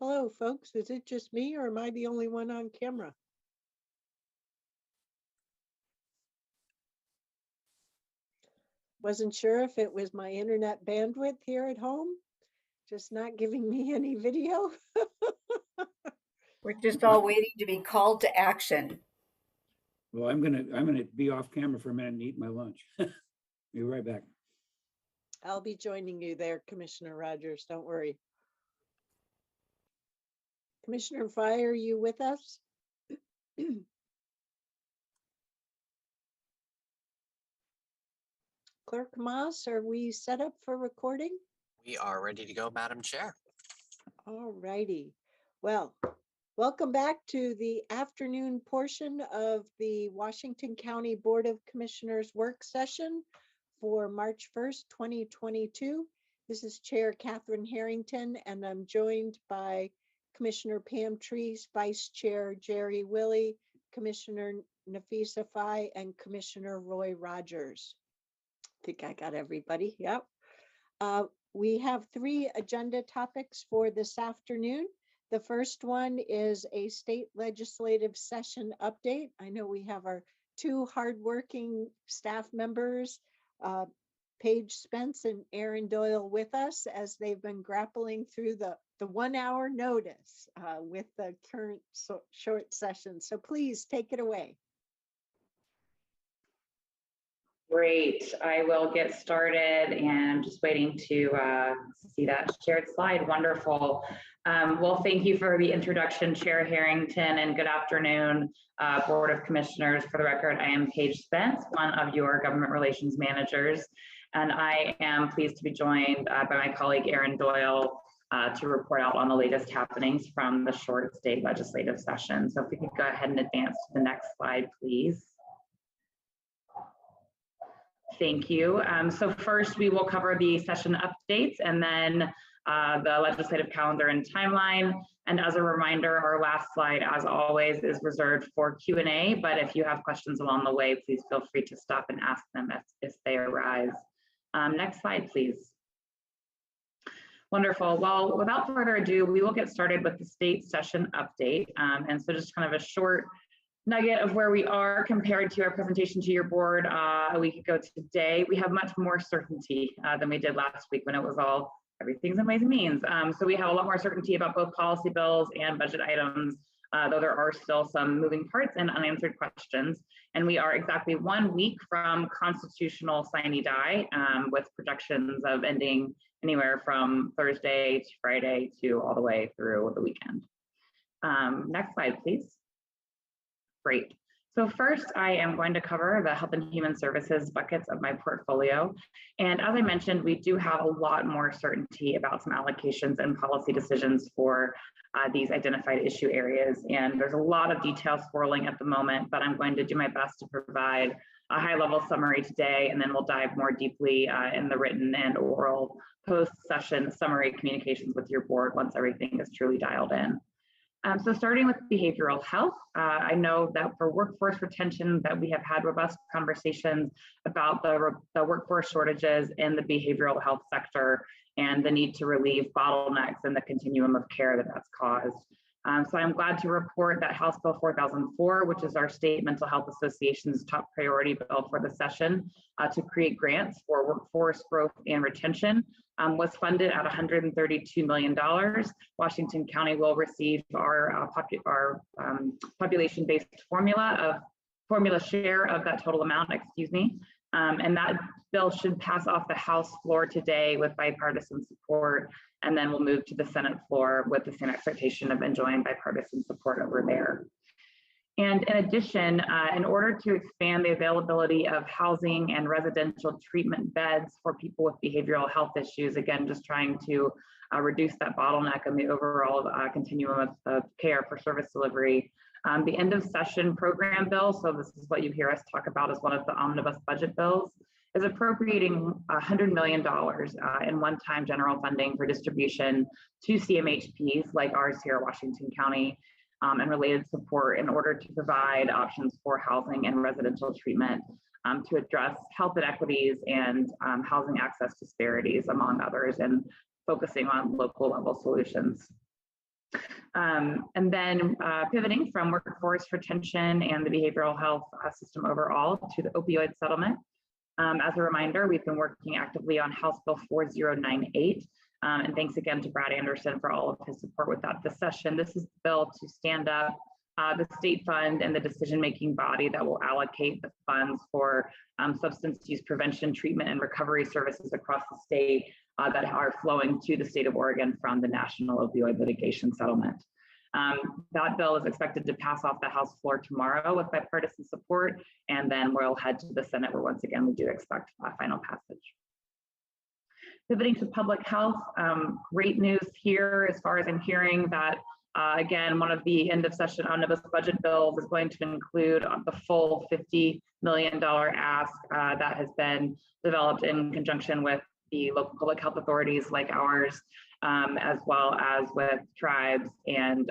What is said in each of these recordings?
Hello, folks. Is it just me or am I the only one on camera? Wasn't sure if it was my internet bandwidth here at home, just not giving me any video. We're just all waiting to be called to action. Well, I'm gonna be off camera for a minute and eat my lunch. Be right back. I'll be joining you there, Commissioner Rogers. Don't worry. Commissioner Fry, are you with us? Clerk Moss, are we set up for recording? We are ready to go, Madam Chair. All righty. Well, welcome back to the afternoon portion of the Washington County Board of Commissioners work session for March 1st, 2022. This is Chair Catherine Harrington, and I'm joined by Commissioner Pam Treese, Vice Chair Jerry Willey, Commissioner Nafisa Fye, and Commissioner Roy Rogers. I think I got everybody. Yep. We have 3 agenda topics for this afternoon. The first one is a state legislative session update. I know we have our 2 hardworking staff members, Paige Spence and Aaron Doyle, with us as they've been grappling through the 1-hour notice with the current short session. So please take it away. Great, I will get started and just waiting to see that shared slide. Wonderful. Well, thank you for the introduction, Chair Harrington, and good afternoon, Board of Commissioners. For the record, I am Paige Spence, one of your government relations managers, and I am pleased to be joined by my colleague Aaron Doyle to report out on the latest happenings from the short state legislative session. So if we could go ahead and advance to the next slide, please. Thank you. So first we will cover the session updates and then the legislative calendar and timeline. And as a reminder, our last slide, as always, is reserved for Q&A, but if you have questions along the way, please feel free to stop and ask them if they arise. Next slide, please. Wonderful. Well, without further ado, we will get started with the state session update. And so just kind of a short nugget of where we are compared to our presentation to your board a week ago today. We have much more certainty than we did last week when it was all everything's in Ways and Means. So we have a lot more certainty about both policy bills and budget items, though there are still some moving parts and unanswered questions. And we are exactly 1 week from constitutional sine die, with projections of ending anywhere from Thursday to Friday to all the way through the weekend. Next slide, please. Great. So first, I am going to cover the health and human services buckets of my portfolio. And as I mentioned, we do have a lot more certainty about some allocations and policy decisions for these identified issue areas. And there's a lot of detail swirling at the moment, but I'm going to do my best to provide a high-level summary today, and then we'll dive more deeply in the written and oral post-session summary communications with your board once everything is truly dialed in. So starting with behavioral health, I know that for workforce retention that we have had robust conversations about the workforce shortages in the behavioral health sector and the need to relieve bottlenecks in the continuum of care that that's caused. So I'm glad to report that House Bill 4004, which is our state mental health association's top priority bill for the session to create grants for workforce growth and retention, was funded at $132 million. Washington County will receive our population-based formula share of that total amount, and that bill should pass off the House floor today with bipartisan support, and then we'll move to the Senate floor with the same expectation of enjoying bipartisan support over there. And in addition, in order to expand the availability of housing and residential treatment beds for people with behavioral health issues, again, just trying to reduce that bottleneck in the overall continuum of care for service delivery, the end of session program bill, so this is what you hear us talk about as one of the omnibus budget bills, is appropriating $100 million in one-time general funding for distribution to CMHPs like ours here at Washington County and related support in order to provide options for housing and residential treatment to address health inequities and housing access disparities, among others, and focusing on local level solutions. And then pivoting from workforce retention and the behavioral health system overall to the opioid settlement. As a reminder, we've been working actively on House Bill 4098. And thanks again to Brad Anderson for all of his support with that this session. This is the bill to stand up the state fund and the decision-making body that will allocate the funds for substance use prevention, treatment, and recovery services across the state that are flowing to the state of Oregon from the national opioid litigation settlement. That bill is expected to pass off the House floor tomorrow with bipartisan support, and then we'll head to the Senate, where once again we do expect a final passage. Pivoting to public health, great news here as far as I'm hearing that again, one of the end of session omnibus budget bills is going to include the full $50 million ask that has been developed in conjunction with the local public health authorities like ours, as well as with tribes and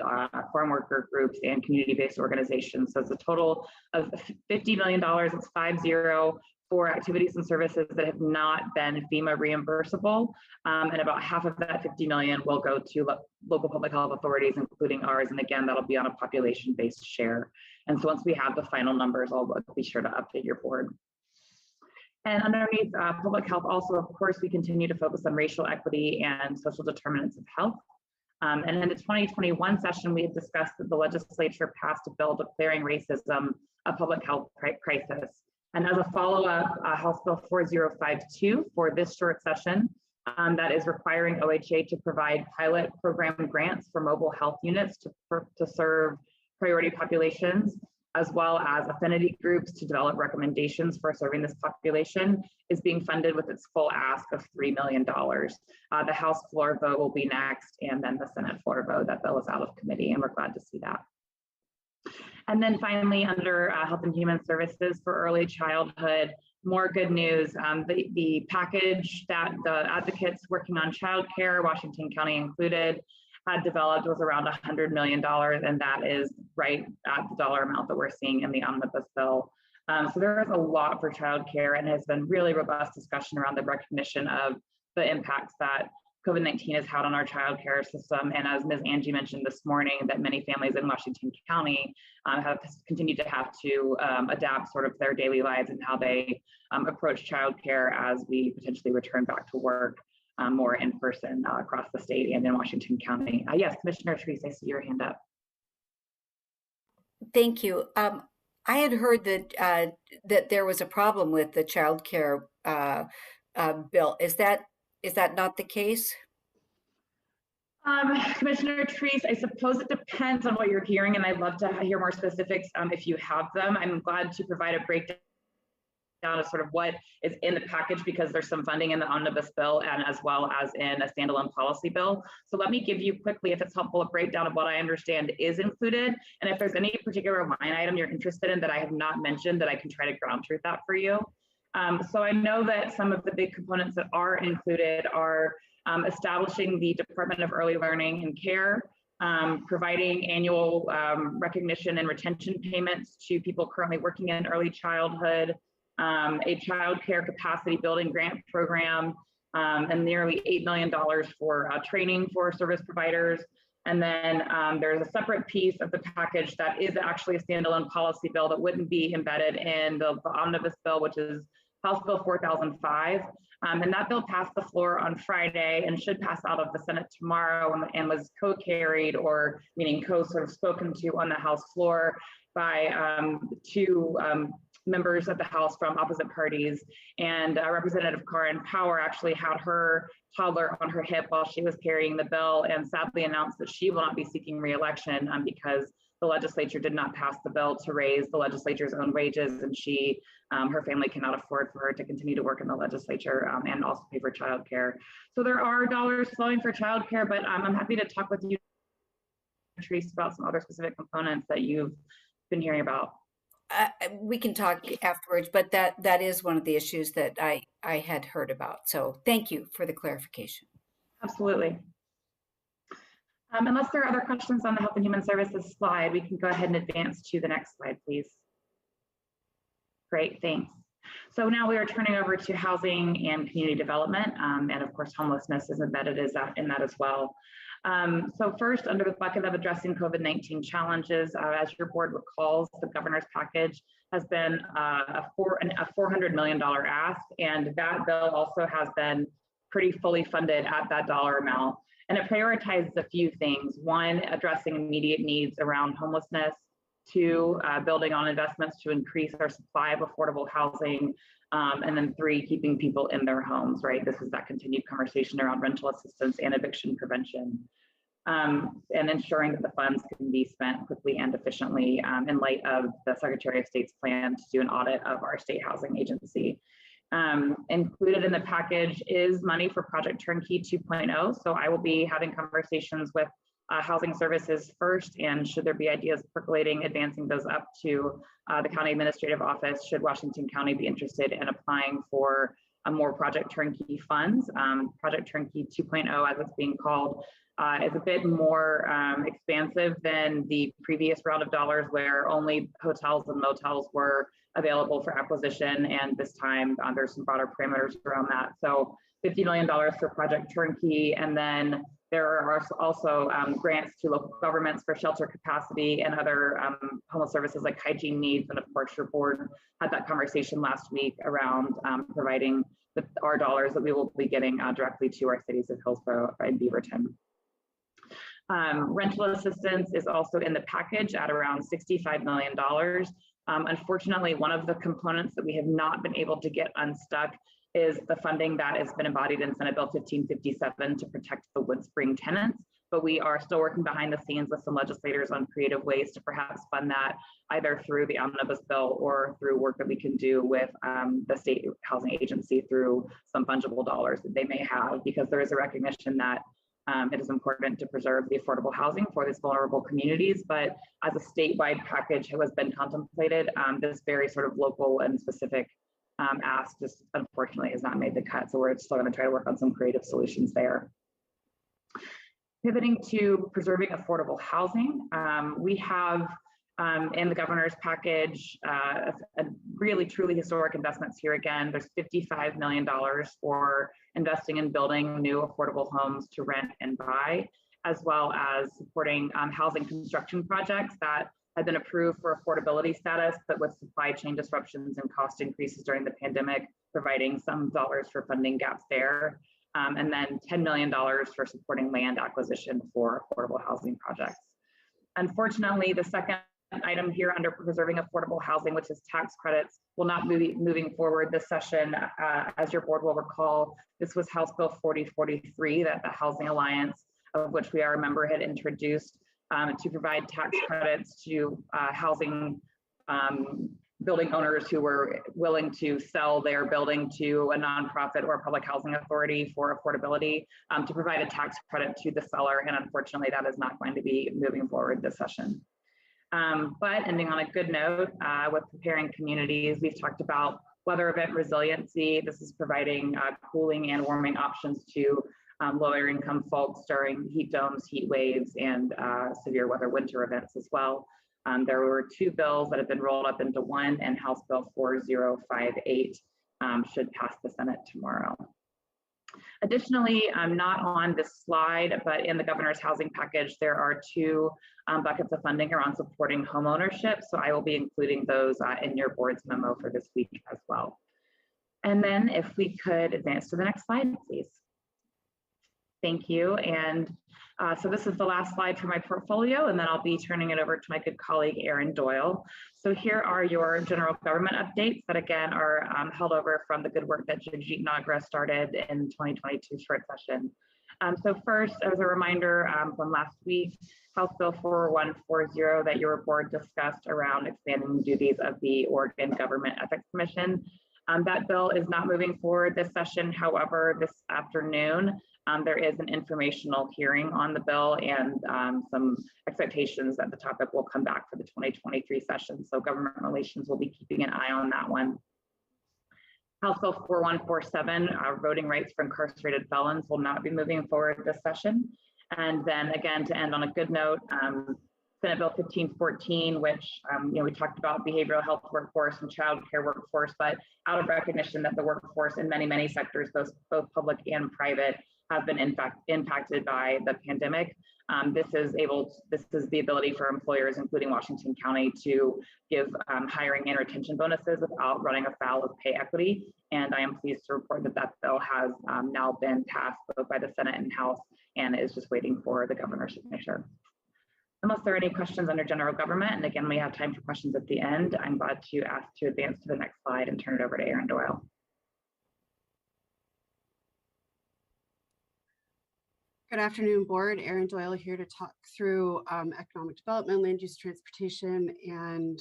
farm worker groups and community-based organizations. So it's a total of $50 million, it's 50, for activities and services that have not been FEMA reimbursable. And about half of that 50 million will go to local public health authorities, including ours. And again, that'll be on a population-based share. And so once we have the final numbers, I'll be sure to update your board. And underneath public health, also, of course, we continue to focus on racial equity and social determinants of health. And in the 2021 session, we had discussed that the legislature passed a bill declaring racism a public health crisis. And as a follow-up, House Bill 4052 for this short session, that is requiring OHA to provide pilot program grants for mobile health units to serve priority populations, as well as affinity groups to develop recommendations for serving this population, is being funded with its full ask of $3 million. The House floor vote will be next, and then the Senate floor vote. That bill is out of committee, and we're glad to see that. And then finally, under Health and Human Services for early childhood, more good news. The package that the advocates working on childcare, Washington County included, had developed was around $100 million, and that is right at the dollar amount that we're seeing in the omnibus bill. So there is a lot for childcare, and has been really robust discussion around the recognition of the impacts that COVID-19 has had on our childcare system. And as Ms. Angie mentioned this morning, that many families in Washington County have continued to have to adapt sort of their daily lives and how they approach childcare as we potentially return back to work more in person across the state and in Washington County. Yes, Commissioner Treese, I see your hand up. Thank you. I had heard that that there was a problem with the child care bill. Is that not the case? Commissioner Treese, I suppose it depends on what you're hearing, and I'd love to hear more specifics if you have them. I'm glad to provide a breakdown of sort of what is in the package, because there's some funding in the omnibus bill and as well as in a standalone policy bill. So let me give you quickly, if it's helpful, a breakdown of what I understand is included. And if there's any particular line item you're interested in that I have not mentioned, that I can try to ground truth that for you. So I know that some of the big components that are included are establishing the Department of Early Learning and Care, providing annual recognition and retention payments to people currently working in early childhood, a child care capacity building grant program, and nearly $8 million for training for service providers. And then there's a separate piece of the package that is actually a standalone policy bill that wouldn't be embedded in the omnibus bill, which is House Bill 4005. And that bill passed the floor on Friday and should pass out of the Senate tomorrow, and was co-carried, or meaning co-sort of spoken to on the House floor by two members of the House from opposite parties. And Representative Karen Power actually had her toddler on her hip while she was carrying the bill, and sadly announced that she will not be seeking re-election because the legislature did not pass the bill to raise the legislature's own wages, and her family cannot afford for her to continue to work in the legislature and also pay for childcare. So there are dollars flowing for childcare, but I'm happy to talk with you, Trace, about some other specific components that you've been hearing about. We can talk afterwards, but that is one of the issues that I had heard about. So thank you for the clarification. Absolutely. Unless there are other questions on the Health and Human Services slide, we can go ahead and advance to the next slide, please. Great, thanks. So now we are turning over to housing and community development, and of course, homelessness is embedded in that as well. So first, under the bucket of addressing COVID-19 challenges, as your board recalls, the governor's package has been a $400 million ask, and that bill also has been pretty fully funded at that dollar amount. And it prioritizes a few things. One, addressing immediate needs around homelessness. Two, building on investments to increase our supply of affordable housing. And then three, keeping people in their homes, right? This is that continued conversation around rental assistance and eviction prevention. And ensuring that the funds can be spent quickly and efficiently in light of the Secretary of State's plan to do an audit of our state housing agency. Included in the package is money for Project Turnkey 2.0. So I will be having conversations with housing services first, and should there be ideas percolating, advancing those up to the county administrative office, should Washington County be interested in applying for more Project Turnkey funds. Project Turnkey 2.0, as it's being called, is a bit more expansive than the previous round of dollars, where only hotels and motels were available for acquisition, and this time there's some broader parameters around that. So $50 million for Project Turnkey, and then there are also grants to local governments for shelter capacity and other homeless services like hygiene needs. And of course, your board had that conversation last week around providing our dollars that we will be getting directly to our cities of Hillsborough and Beaverton. Rental assistance is also in the package at around $65 million. Unfortunately, one of the components that we have not been able to get unstuck is the funding that has been embodied in Senate Bill 1557 to protect the Woodspring tenants. But we are still working behind the scenes with some legislators on creative ways to perhaps fund that either through the omnibus bill or through work that we can do with the state housing agency through some fungible dollars that they may have, because there is a recognition that it is important to preserve the affordable housing for these vulnerable communities. But as a statewide package has been contemplated, this very sort of local and specific ask just unfortunately has not made the cut. So we're still going to try to work on some creative solutions there. Pivoting to preserving affordable housing, we have in the governor's package a really truly historic investments here. Again, there's $55 million for investing in building new affordable homes to rent and buy, as well as supporting housing construction projects that had been approved for affordability status, but with supply chain disruptions and cost increases during the pandemic, providing some dollars for funding gaps there. And then $10 million for supporting land acquisition for affordable housing projects. Unfortunately, the second item here under preserving affordable housing, which is tax credits, will not be moving forward this session. As your board will recall, this was House Bill 4043 that the Housing Alliance, of which we are a member, had introduced to provide tax credits to housing building owners who were willing to sell their building to a nonprofit or a public housing authority for affordability, to provide a tax credit to the seller. And unfortunately, that is not going to be moving forward this session. But ending on a good note, with preparing communities, we've talked about weather event resiliency. This is providing cooling and warming options to lower income folks during heat domes, heat waves, and severe weather winter events as well. There were two bills that have been rolled up into one, and House Bill 4058 should pass the Senate tomorrow. Additionally, not on this slide, but in the governor's housing package, there are two buckets of funding around supporting home ownership. So I will be including those in your board's memo for this week as well. And then if we could advance to the next slide, please. Thank you. And so this is the last slide for my portfolio, and then I'll be turning it over to my good colleague, Erin Doyle. So here are your general government updates that again are held over from the good work that Jagjit Nagra started in 2022 short session. So first, as a reminder from last week, House Bill 4140 that your board discussed around expanding the duties of the Oregon Government Ethics Commission. That bill is not moving forward this session. However, this afternoon, there is an informational hearing on the bill and some expectations that the topic will come back for the 2023 session. So government relations will be keeping an eye on that one. House Bill 4147, voting rights for incarcerated felons, will not be moving forward this session. And then again, to end on a good note, Senate Bill 1514, which we talked about behavioral health workforce and child care workforce, but out of recognition that the workforce in many sectors, both public and private, have been in fact impacted by the pandemic. This is the ability for employers, including Washington County, to give hiring and retention bonuses without running afoul of pay equity. And I am pleased to report that bill has now been passed both by the Senate and House, and is just waiting for the governor's signature. Unless there are any questions under general government, and again, we have time for questions at the end, I'm glad to ask to advance to the next slide and turn it over to Erin Doyle. Good afternoon, board. Erin Doyle here to talk through economic development, land use, transportation, and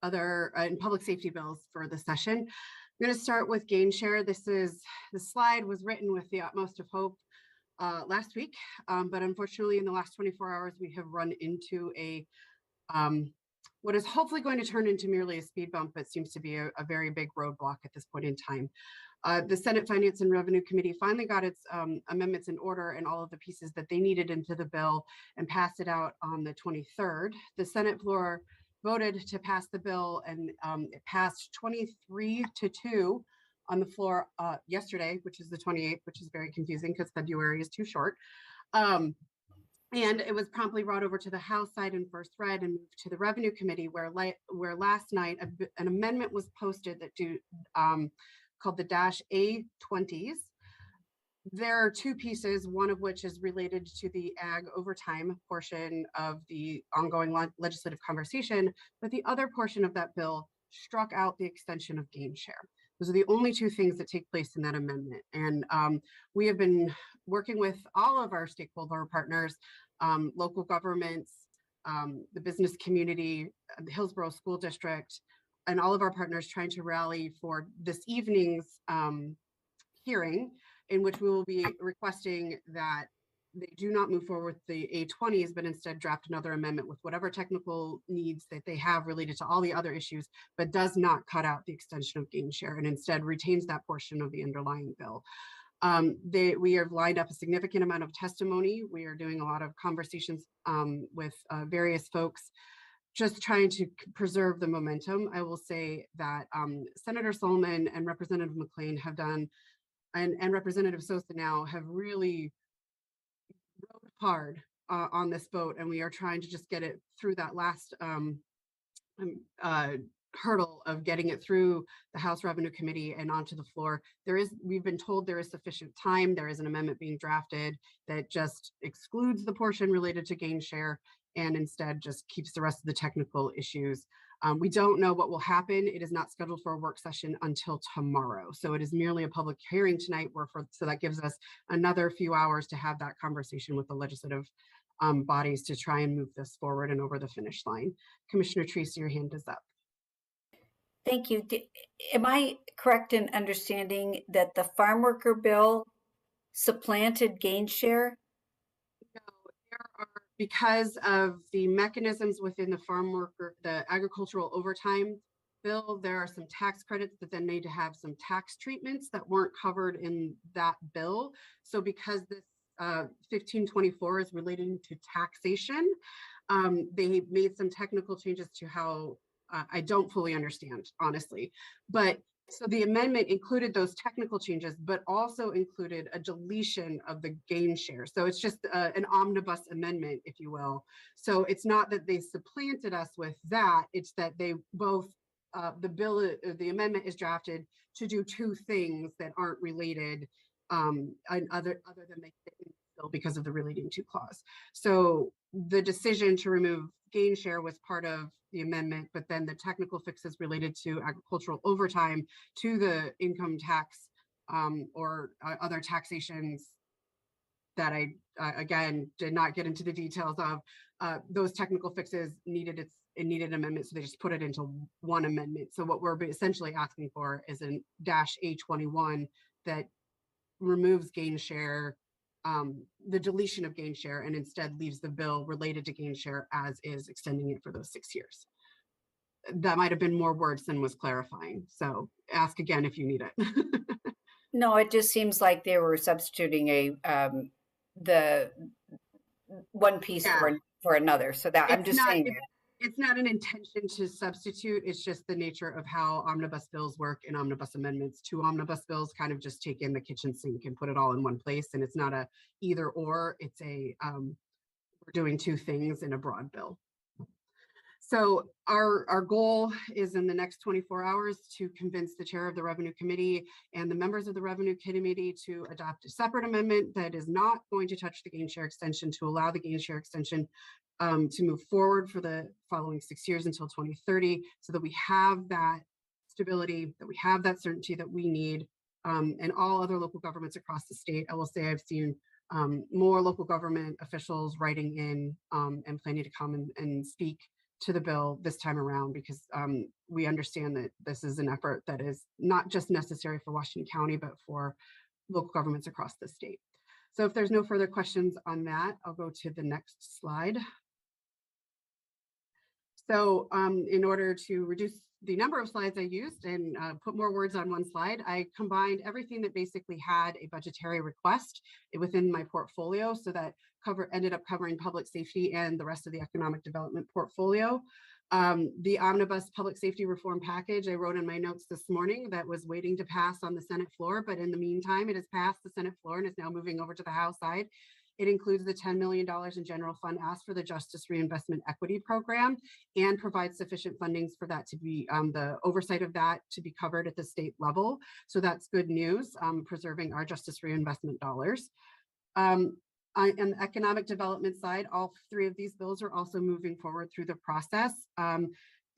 other and public safety bills for the session. I'm going to start with gain share. The slide was written with the utmost of hope last week, but unfortunately in the last 24 hours, we have run into what is hopefully going to turn into merely a speed bump, but seems to be a very big roadblock at this point in time. The Senate Finance and Revenue Committee finally got its amendments in order and all of the pieces that they needed into the bill and passed it out on the 23rd. The Senate floor voted to pass the bill, and it passed 23-2 on the floor yesterday, which is the 28th, which is very confusing because February is too short. And it was promptly brought over to the House side in first read and moved to the Revenue Committee, where last night an amendment was posted that called the -A20s. There are two pieces, one of which is related to the ag overtime portion of the ongoing legislative conversation, but the other portion of that bill struck out the extension of gain share. Those are the only two things that take place in that amendment. And we have been working with all of our stakeholder partners, local governments, the business community, the Hillsborough School District, and all of our partners trying to rally for this evening's hearing, in which we will be requesting that they do not move forward with the A20s, but instead draft another amendment with whatever technical needs that they have related to all the other issues, but does not cut out the extension of gain share and instead retains that portion of the underlying bill. We have lined up a significant amount of testimony. We are doing a lot of conversations with various folks, just trying to preserve the momentum. I will say that Senator Solomon and Representative McLean have done, and Representative Sosa now have really rode hard on this boat, and we are trying to just get it through that last hurdle of getting it through the House Revenue Committee and onto the floor. We've been told there is sufficient time. There is an amendment being drafted that just excludes the portion related to gain share and instead just keeps the rest of the technical issues. We don't know what will happen. It is not scheduled for a work session until tomorrow. So it is merely a public hearing tonight, so that gives us another few hours to have that conversation with the legislative bodies to try and move this forward and over the finish line. Commissioner Treese, your hand is up. Thank you. Am I correct in understanding that the farm worker bill supplanted gain share? No, there are, because of the mechanisms within the agricultural overtime bill, there are some tax credits that then need to have some tax treatments that weren't covered in that bill. So because this 1524 is relating to taxation, they made some technical changes to how I don't fully understand, honestly, but so the amendment included those technical changes, but also included a deletion of the gain share. So it's just an omnibus amendment, if you will. So it's not that they supplanted us with that, it's that they both, the amendment is drafted to do two things that aren't related other than they fit in the bill because of the relating to clause. So the decision to remove gain share was part of the amendment, but then the technical fixes related to agricultural overtime, to the income tax or other taxations that I again did not get into the details of. Those technical fixes needed amendment, so they just put it into one amendment. So what we're essentially asking for is a -A21 that removes gain share, the deletion of gain share, and instead leaves the bill related to gain share as is, extending it for those 6 years. That might have been more words than was clarifying. So ask again if you need it. No, it just seems like they were substituting the one piece Yeah. for another. So that I'm It's just not, saying. it's not an intention to substitute. It's just the nature of how omnibus bills work and omnibus amendments. Two omnibus bills kind of just take in the kitchen sink and put it all in one place. And it's not a either or, it's a, we're doing two things in a broad bill. So our goal is in the next 24 hours to convince the chair of the Revenue Committee and the members of the Revenue Committee to adopt a separate amendment that is not going to touch the gain share extension, to allow the gain share extension to move forward for the following 6 years until 2030, so that we have that stability, that we have that certainty that we need, and all other local governments across the state. I will say I've seen more local government officials writing in and planning to come and speak to the bill this time around, because we understand that this is an effort that is not just necessary for Washington County, but for local governments across the state. So if there's no further questions on that, I'll go to the next slide. So in order to reduce the number of slides I used and put more words on one slide, I combined everything that basically had a budgetary request within my portfolio, so that ended up covering public safety and the rest of the economic development portfolio. The omnibus public safety reform package I wrote in my notes this morning that was waiting to pass on the Senate floor, but in the meantime, it has passed the Senate floor and is now moving over to the House side. It includes the $10 million in general fund asked for the Justice Reinvestment Equity Program, and provides sufficient fundings for that to be, the oversight of that to be covered at the state level. So that's good news, preserving our justice reinvestment dollars. On the economic development side, all three of these bills are also moving forward through the process.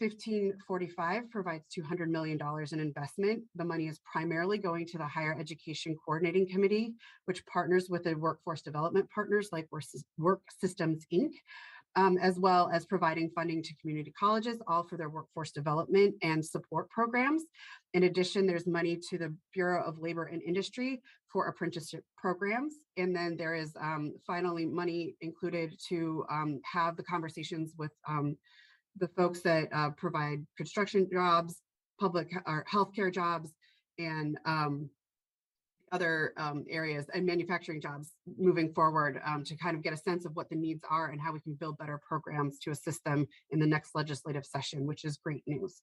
1545 provides $200 million in investment. The money is primarily going to the Higher Education Coordinating Committee, which partners with the workforce development partners like Work Systems, Inc., as well as providing funding to community colleges, all for their workforce development and support programs. In addition, there's money to the Bureau of Labor and Industry for apprenticeship programs. And then there is finally money included to have the conversations with the folks that provide construction jobs, public or healthcare jobs, and other areas and manufacturing jobs moving forward, to kind of get a sense of what the needs are and how we can build better programs to assist them in the next legislative session, which is great news.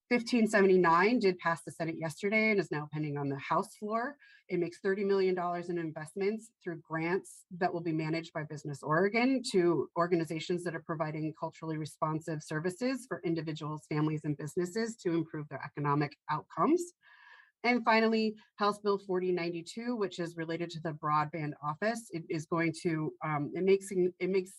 1579 did pass the Senate yesterday and is now pending on the House floor. It makes $30 million in investments through grants that will be managed by Business Oregon to organizations that are providing culturally responsive services for individuals, families, and businesses to improve their economic outcomes. And finally, House Bill 4092, which is related to the broadband office, it is going to, it makes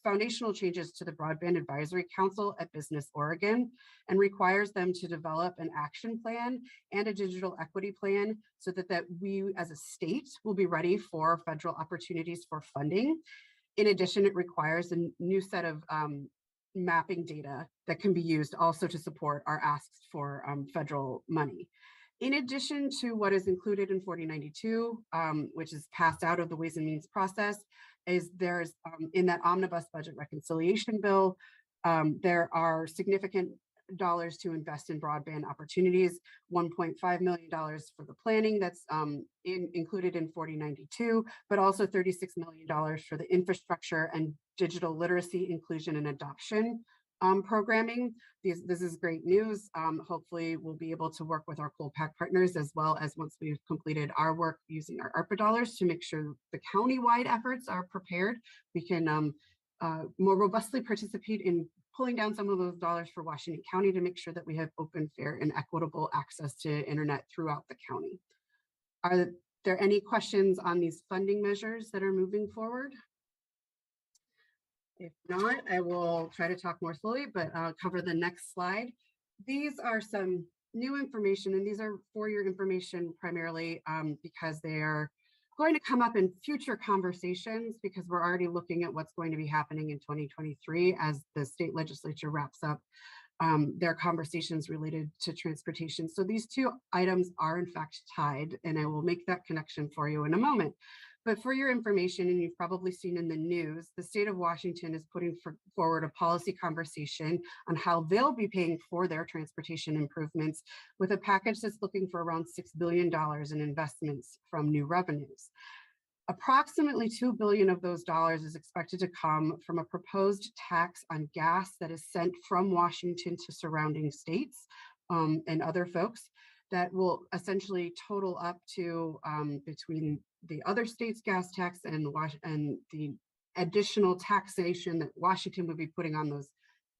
foundational changes to the Broadband Advisory Council at Business Oregon, and requires them to develop an action plan and a digital equity plan, so that we as a state will be ready for federal opportunities for funding. In addition, it requires a new set of mapping data that can be used also to support our asks for federal money. In addition to what is included in 4092, which is passed out of the Ways and Means process, is there's in that omnibus budget reconciliation bill, there are significant dollars to invest in broadband opportunities, $1.5 million for the planning that's included in 4092, but also $36 million for the infrastructure and digital literacy, inclusion, and adoption programming. This is great news. Hopefully we'll be able to work with our COLPAC partners, as well as once we've completed our work using our ARPA dollars to make sure the county-wide efforts are prepared. We can more robustly participate in pulling down some of those dollars for Washington County to make sure that we have open, fair, and equitable access to internet throughout the county. Are there any questions on these funding measures that are moving forward? If not, I will try to talk more slowly, but I'll cover the next slide. These are some new information, and these are for your information primarily because they are going to come up in future conversations, because we're already looking at what's going to be happening in 2023 as the state legislature wraps up their conversations related to transportation. So these two items are in fact tied, and I will make that connection for you in a moment. But for your information, and you've probably seen in the news, the state of Washington is putting forward a policy conversation on how they'll be paying for their transportation improvements, with a package that's looking for around $6 billion in investments from new revenues. Approximately $2 billion of those dollars is expected to come from a proposed tax on gas that is sent from Washington to surrounding states and other folks that will essentially total up to between the other states' gas tax and the additional taxation that Washington would be putting on those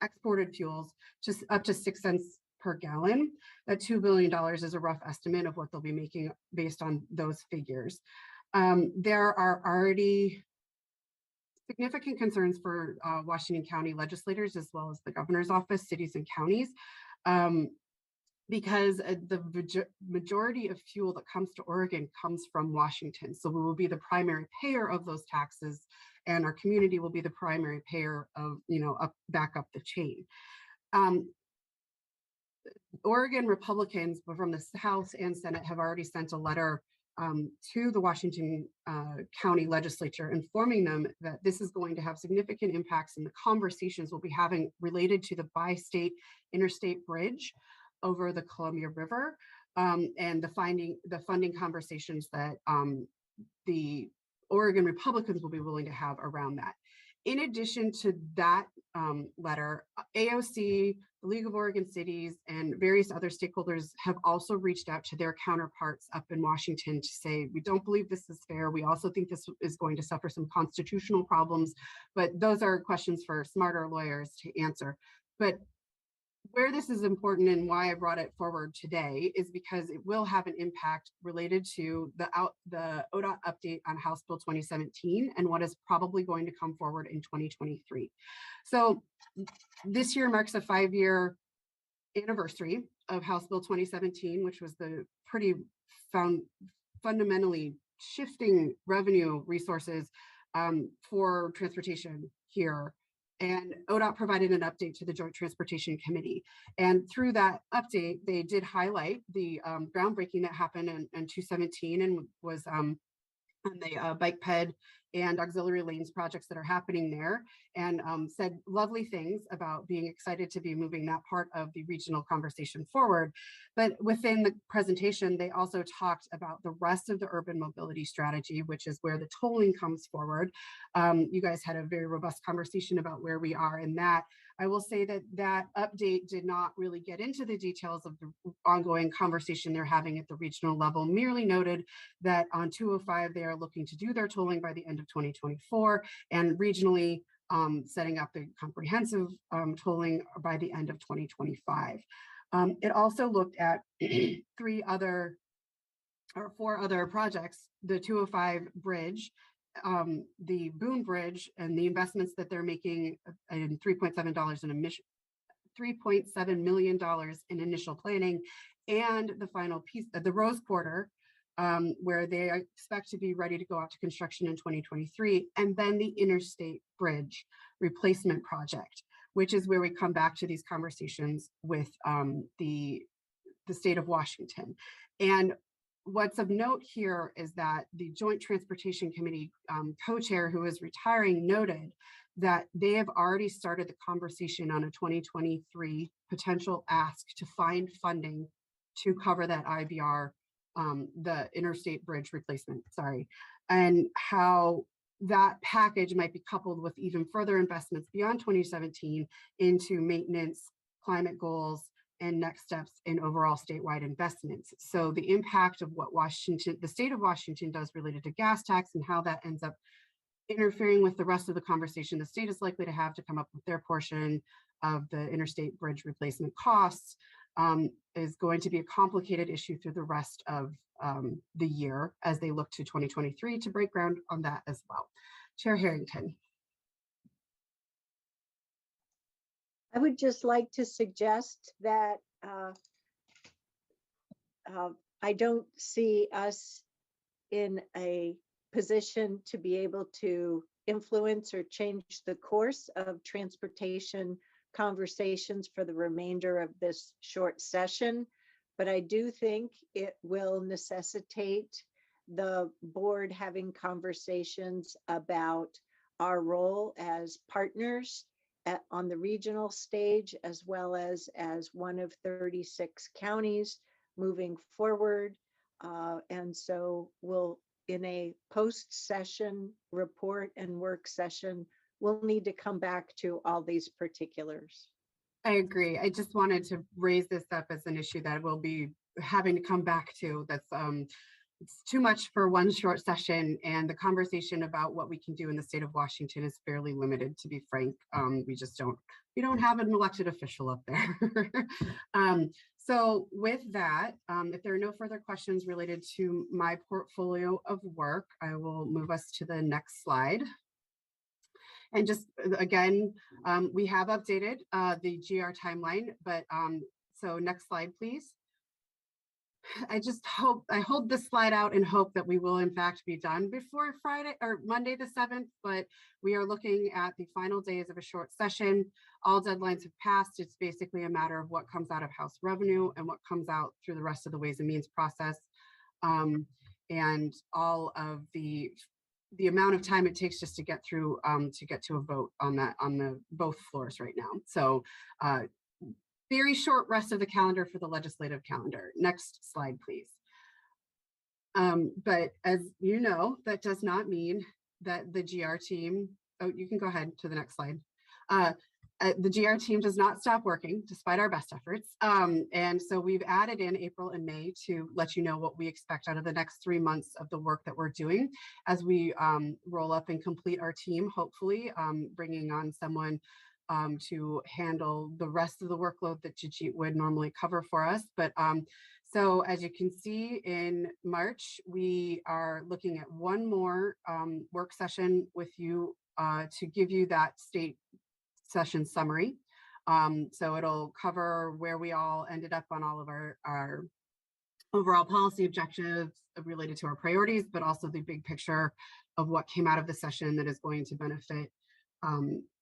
exported fuels, just up to 6 cents per gallon. That $2 billion is a rough estimate of what they'll be making based on those figures. There are already significant concerns for Washington County legislators, as well as the governor's office, cities and counties, because the majority of fuel that comes to Oregon comes from Washington. So we will be the primary payer of those taxes, and our community will be the primary payer of, back up the chain. Oregon Republicans from the House and Senate have already sent a letter to the Washington County legislature, informing them that this is going to have significant impacts in the conversations we'll be having related to the bi-state interstate bridge over the Columbia River, and the funding conversations that the Oregon Republicans will be willing to have around that. In addition to that letter, AOC, the League of Oregon Cities, and various other stakeholders have also reached out to their counterparts up in Washington to say, we don't believe this is fair. We also think this is going to suffer some constitutional problems, but those are questions for smarter lawyers to answer. But where this is important and why I brought it forward today is because it will have an impact related to the ODOT update on House Bill 2017 and what is probably going to come forward in 2023. So this year marks a 5-year anniversary of House Bill 2017, which was the pretty fundamentally shifting revenue resources for transportation here. And ODOT provided an update to the Joint Transportation Committee. And through that update, they did highlight the groundbreaking that happened in 2017 and was on the bike ped and auxiliary lanes projects that are happening there, and said lovely things about being excited to be moving that part of the regional conversation forward. But within the presentation, they also talked about the rest of the urban mobility strategy, which is where the tolling comes forward. You guys had a very robust conversation about where we are in that. I will say that that update did not really get into the details of the ongoing conversation they're having at the regional level, merely noted that on 205, they are looking to do their tolling by the end of 2024, and regionally setting up the comprehensive tolling by the end of 2025. It also looked at 4 other projects: the 205 bridge, the Boone Bridge, and the investments that they're making in $3.7 million in initial planning, and the final piece, the Rose Quarter, where they expect to be ready to go out to construction in 2023, and then the Interstate Bridge Replacement Project, which is where we come back to these conversations with the state of Washington. And what's of note here is that the Joint Transportation Committee co-chair, who is retiring, noted that they have already started the conversation on a 2023 potential ask to find funding to cover that IBR, the Interstate Bridge Replacement, and how that package might be coupled with even further investments beyond 2017 into maintenance, climate goals, and next steps in overall statewide investments. So the impact of what the state of Washington does related to gas tax and how that ends up interfering with the rest of the conversation the state is likely to have to come up with their portion of the interstate bridge replacement costs is going to be a complicated issue through the rest of the year as they look to 2023 to break ground on that as well. Chair Harrington. I would just like to suggest that I don't see us in a position to be able to influence or change the course of transportation conversations for the remainder of this short session. But I do think it will necessitate the board having conversations about our role as partners on the regional stage, as well as one of 36 counties moving forward. And so we'll in a post-session report and work session, we'll need to come back to all these particulars. I agree. I just wanted to raise this up as an issue that we'll be having to come back to. That's it's too much for one short session, and the conversation about what we can do in the state of Washington is fairly limited, to be frank. We don't have an elected official up there. So with that, if there are no further questions related to my portfolio of work, I will move us to the next slide. And just again, we have updated the GR timeline, but so next slide, please. I hold this slide out and hope that we will in fact be done before Friday or Monday the 7th, but we are looking at the final days of a short session. All deadlines have passed. It's basically a matter of what comes out of House revenue and what comes out through the rest of the Ways and Means process. And all of the amount of time it takes just to get through to get to a vote on the both floors right now. So very short rest of the calendar for the legislative calendar. Next slide, please. But as you know, that does not mean that the GR team, oh, you can go ahead to the next slide. The GR team does not stop working despite our best efforts. And so we've added in April and May to let you know what we expect out of the next 3 months of the work that we're doing as we roll up and complete our team, hopefully bringing on someone to handle the rest of the workload that Jajit would normally cover for us. But so as you can see in March, we are looking at one more work session with you to give you that state session summary. So it'll cover where we all ended up on all of our overall policy objectives related to our priorities, but also the big picture of what came out of the session that is going to benefit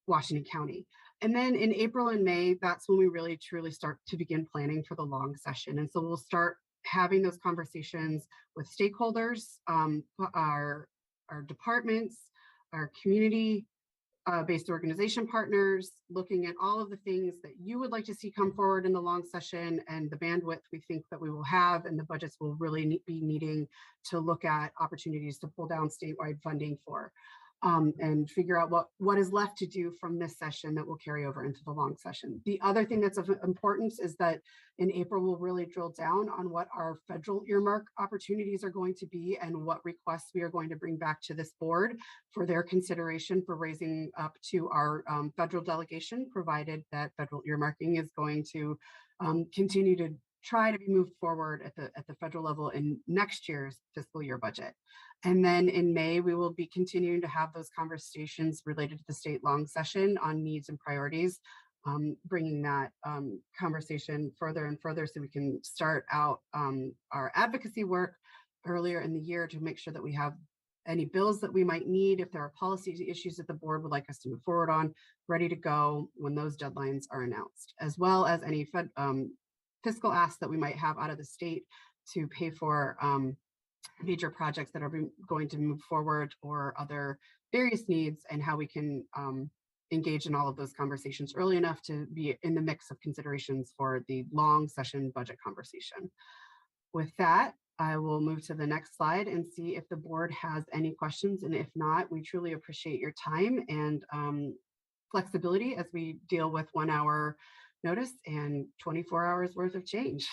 Washington County. And then in April and May, that's when we really truly start to begin planning for the long session. And so we'll start having those conversations with stakeholders, our departments, our community based organization partners, looking at all of the things that you would like to see come forward in the long session and the bandwidth we think that we will have, and the budgets will really be needing to look at opportunities to pull down statewide funding for. And figure out what is left to do from this session that will carry over into the long session. The other thing that's of importance is that in April, we'll really drill down on what our federal earmark opportunities are going to be and what requests we are going to bring back to this board for their consideration for raising up to our federal delegation, provided that federal earmarking is going to continue to try to be moved forward at the federal level in next year's fiscal year budget. And then in May, we will be continuing to have those conversations related to the state long session on needs and priorities, bringing that conversation further and further so we can start out our advocacy work earlier in the year to make sure that we have any bills that we might need, if there are policy issues that the board would like us to move forward on, ready to go when those deadlines are announced, as well as any fiscal asks that we might have out of the state to pay for major projects that are going to move forward or other various needs, and how we can engage in all of those conversations early enough to be in the mix of considerations for the long session budget conversation. With that, I will move to the next slide and see if the board has any questions. And if not, we truly appreciate your time and flexibility as we deal with 1 hour notice and 24 hours worth of change.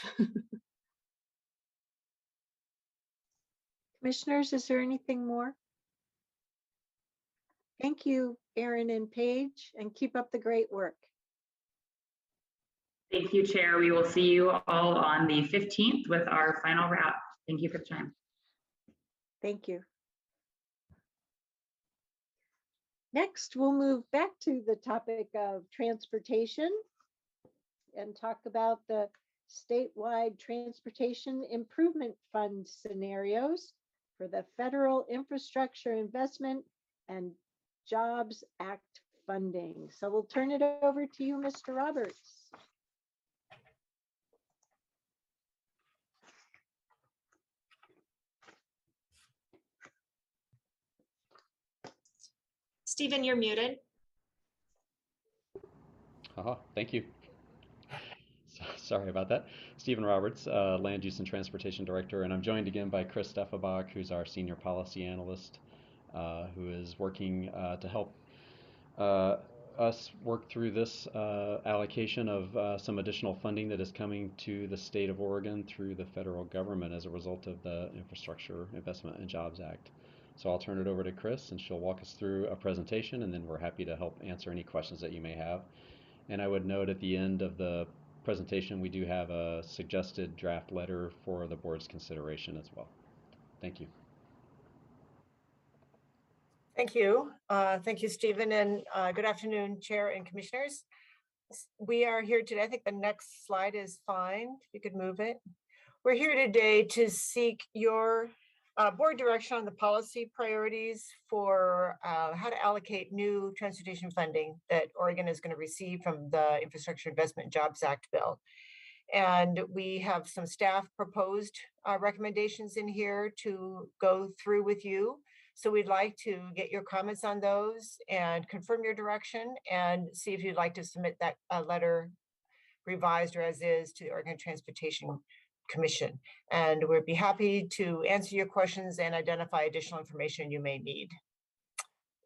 Commissioners, is there anything more? Thank you, Erin and Paige, and keep up the great work. Thank you, Chair. We will see you all on the 15th with our final wrap. Thank you for the time. Thank you. Next, we'll move back to the topic of transportation and talk about the statewide transportation improvement fund scenarios for the Federal Infrastructure Investment and Jobs Act funding. So we'll turn it over to you, Mr. Roberts. Stephen, you're muted. Thank you. Sorry about that. Stephen Roberts, Land Use and Transportation Director, and I'm joined again by Chris Steffenbach, who's our Senior Policy Analyst, who is working to help us work through this allocation of some additional funding that is coming to the state of Oregon through the federal government as a result of the Infrastructure Investment and Jobs Act. So I'll turn it over to Chris and she'll walk us through a presentation, and then we're happy to help answer any questions that you may have. And I would note at the end of the presentation, we do have a suggested draft letter for the board's consideration as well. Thank you. Thank you. Thank you, Stephen, and good afternoon, Chair and Commissioners. We are here today. I think the next slide is fine. If you could move it. We're here today to seek your board direction on the policy priorities for how to allocate new transportation funding that Oregon is going to receive from the Infrastructure Investment and Jobs Act bill. And we have some staff proposed recommendations in here to go through with you. So we'd like to get your comments on those and confirm your direction and see if you'd like to submit that letter revised or as is to the Oregon Transportation Commission. And we'd be happy to answer your questions and identify additional information you may need.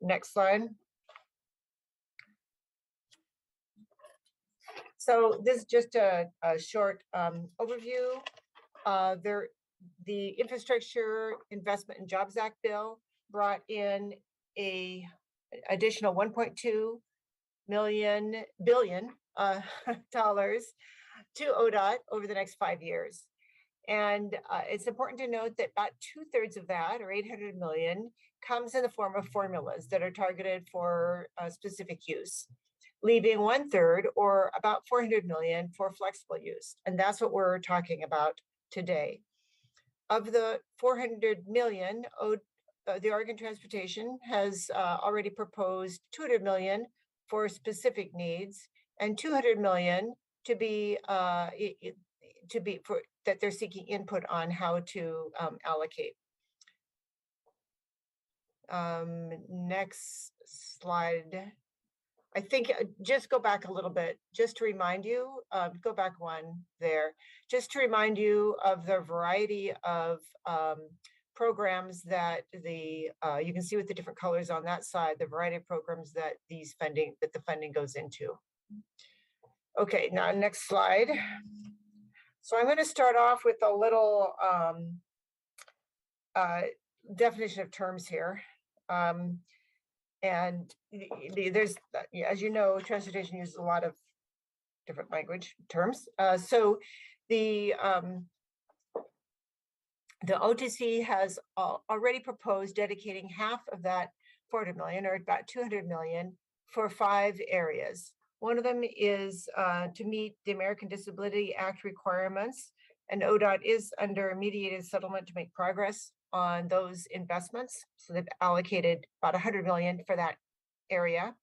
Next slide. So this is just a short overview. The Infrastructure Investment and Jobs Act bill brought in a additional $1.2 billion dollars to ODOT over the next 5 years. And it's important to note that about 2/3 of that, or 800 million, comes in the form of formulas that are targeted for specific use, leaving 1/3, or about 400 million, for flexible use. And that's what we're talking about today. Of the 400 million, the Oregon Transportation has already proposed 200 million for specific needs and 200 million to be for that they're seeking input on how to allocate. Next slide. I think just go back a little bit, just to remind you, go back one there, just to remind you of the variety of programs that you can see with the different colors on that side, the variety of programs that the funding goes into. Okay, now next slide. So I'm going to start off with a little definition of terms here. And there's, as you know, transportation uses a lot of different language terms. So the OTC has already proposed dedicating half of that 400 million, or about 200 million, for 5 areas. One of them is to meet the American Disability Act requirements, and ODOT is under a mediated settlement to make progress on those investments. So they've allocated about 100 million for that area.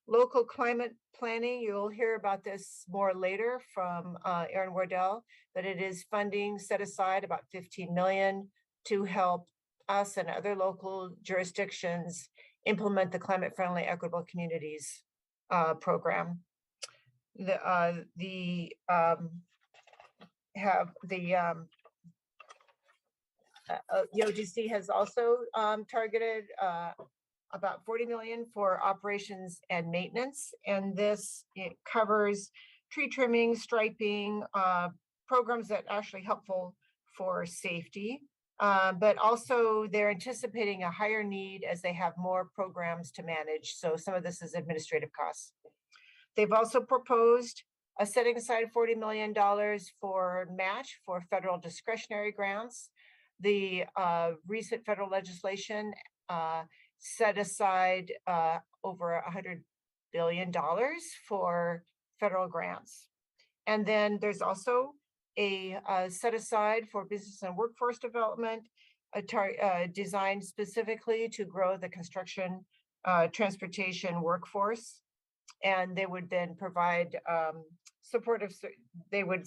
Local climate planning, you'll hear about this more later from Aaron Wardell, but it is funding set aside about 15 million to help us and other local jurisdictions implement the Climate Friendly Equitable Communities program. The OGC has also targeted about 40 million for operations and maintenance, and it covers tree trimming, striping, programs that are actually helpful for safety, but also they're anticipating a higher need as they have more programs to manage. So some of this is administrative costs. They've also proposed setting aside $40 million for match for federal discretionary grants. The recent federal legislation set aside over $100 billion for federal grants. And then there's also a set aside for business and workforce development, designed specifically to grow the construction transportation workforce. And they would then provide they would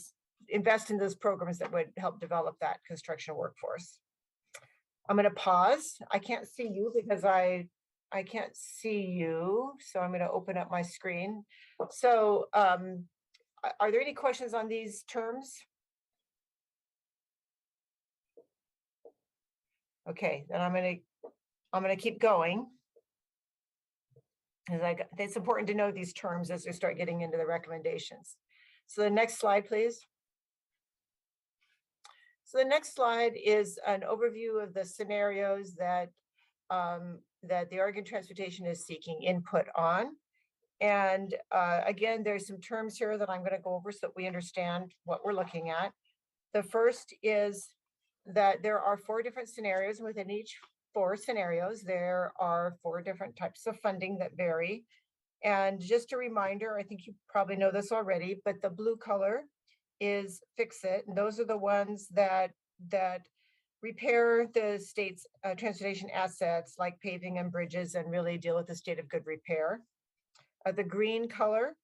invest in those programs that would help develop that construction workforce. I'm going to pause. I can't see you because I can't see you. So I'm going to open up my screen. So are there any questions on these terms? Okay, then I'm gonna keep going. It's important to know these terms as we start getting into the recommendations. So the next slide, please. So the next slide is an overview of the scenarios that that the Oregon Transportation is seeking input on. And again, there's some terms here that I'm going to go over so that we understand what we're looking at. The first is that there are 4 different scenarios. Within each 4 scenarios, there are 4 different types of funding that vary. And just a reminder, I think you probably know this already, but the blue color is Fix It. And those are the ones that repair the state's transportation assets like paving and bridges and really deal with the state of good repair. The green color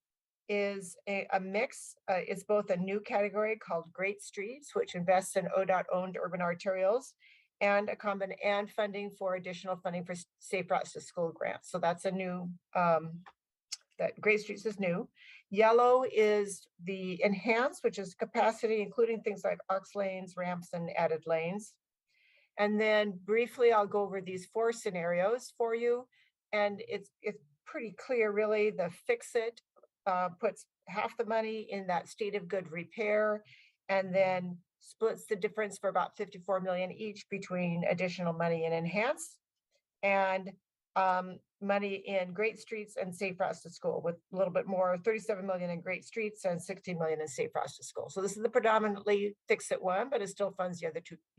is a mix. It's both a new category called Great Streets, which invests in ODOT-owned urban arterials, and and funding for additional funding for Safe Routes to School grants. So that's a new, that Great Streets is new. Yellow is the Enhance, which is capacity, including things like aux lanes, ramps, and added lanes. And then briefly, I'll go over these 4 scenarios for you. And it's pretty clear, really. The Fix It puts half the money in that state of good repair, and then splits the difference for about 54 million each between additional money in Enhance and money in Great Streets and Safe Routes to School, with a little bit more, 37 million in Great Streets and 16 million in Safe Routes to School. So this is the predominantly Fix It one, but it still funds the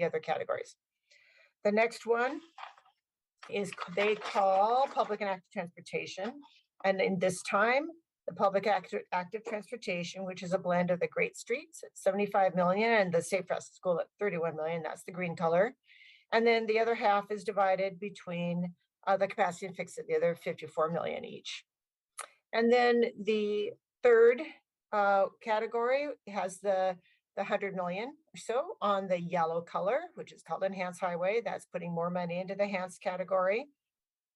other categories. The next one is they call Public and Active Transportation. And in this time, the Public Active Transportation, which is a blend of the Great Streets at 75 million and the Safe Routes to School at 31 million, that's the green color. And then the other half is divided between the capacity and Fix It, the other 54 million each. And then the third category has the 100 million or so on the yellow color, which is called Enhance Highway. That's putting more money into the Enhance category.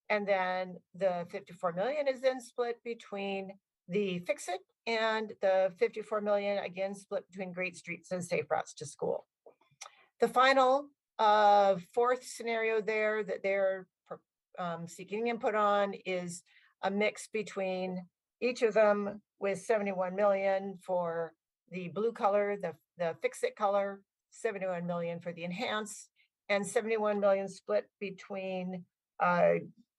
And then the 54 million is then split between the Fix It and the 54 million, again, split between Great Streets and Safe Routes to School. The final 4th scenario there that they're seeking input on is a mix between each of them, with 71 million for the blue color, the Fix It color, 71 million for the Enhance, and 71 million split between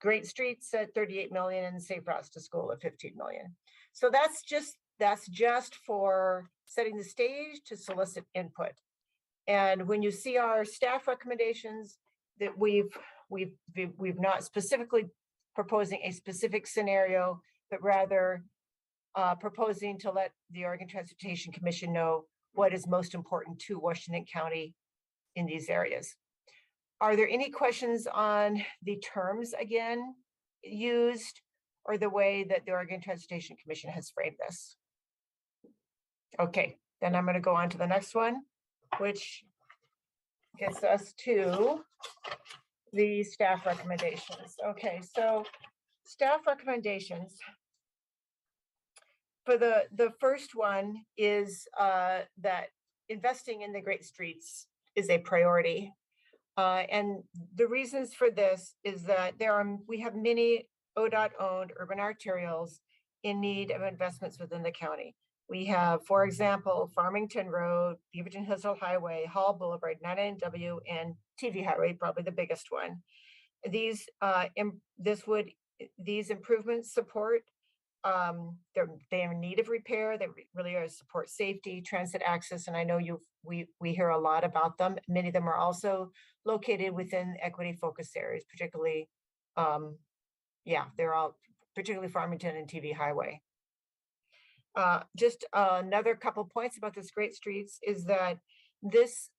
Great Streets at 38 million and Safe Routes to School at 15 million. So that's just for setting the stage to solicit input. And when you see our staff recommendations, that we've not specifically proposing a specific scenario, but rather proposing to let the Oregon Transportation Commission know what is most important to Washington County in these areas. Are there any questions on the terms again used, or the way that the Oregon Transportation Commission has framed this? Okay, then I'm going to go on to the next one, which gets us to the staff recommendations. Okay, so staff recommendations. For the first one is that investing in the Great Streets is a priority. And the reasons for this is that we have many ODOT-owned urban arterials in need of investments within the county. We have, for example, Farmington Road, Beaverton Hills Highway, Hall Boulevard, 99W, and TV Highway, probably the biggest one. These improvements support, they're in need of repair. They really are support safety, transit access, and I know we hear a lot about them. Many of them are also located within equity focus areas, particularly, they're all particularly Farmington and TV Highway. Just another couple points about this Great Streets is that this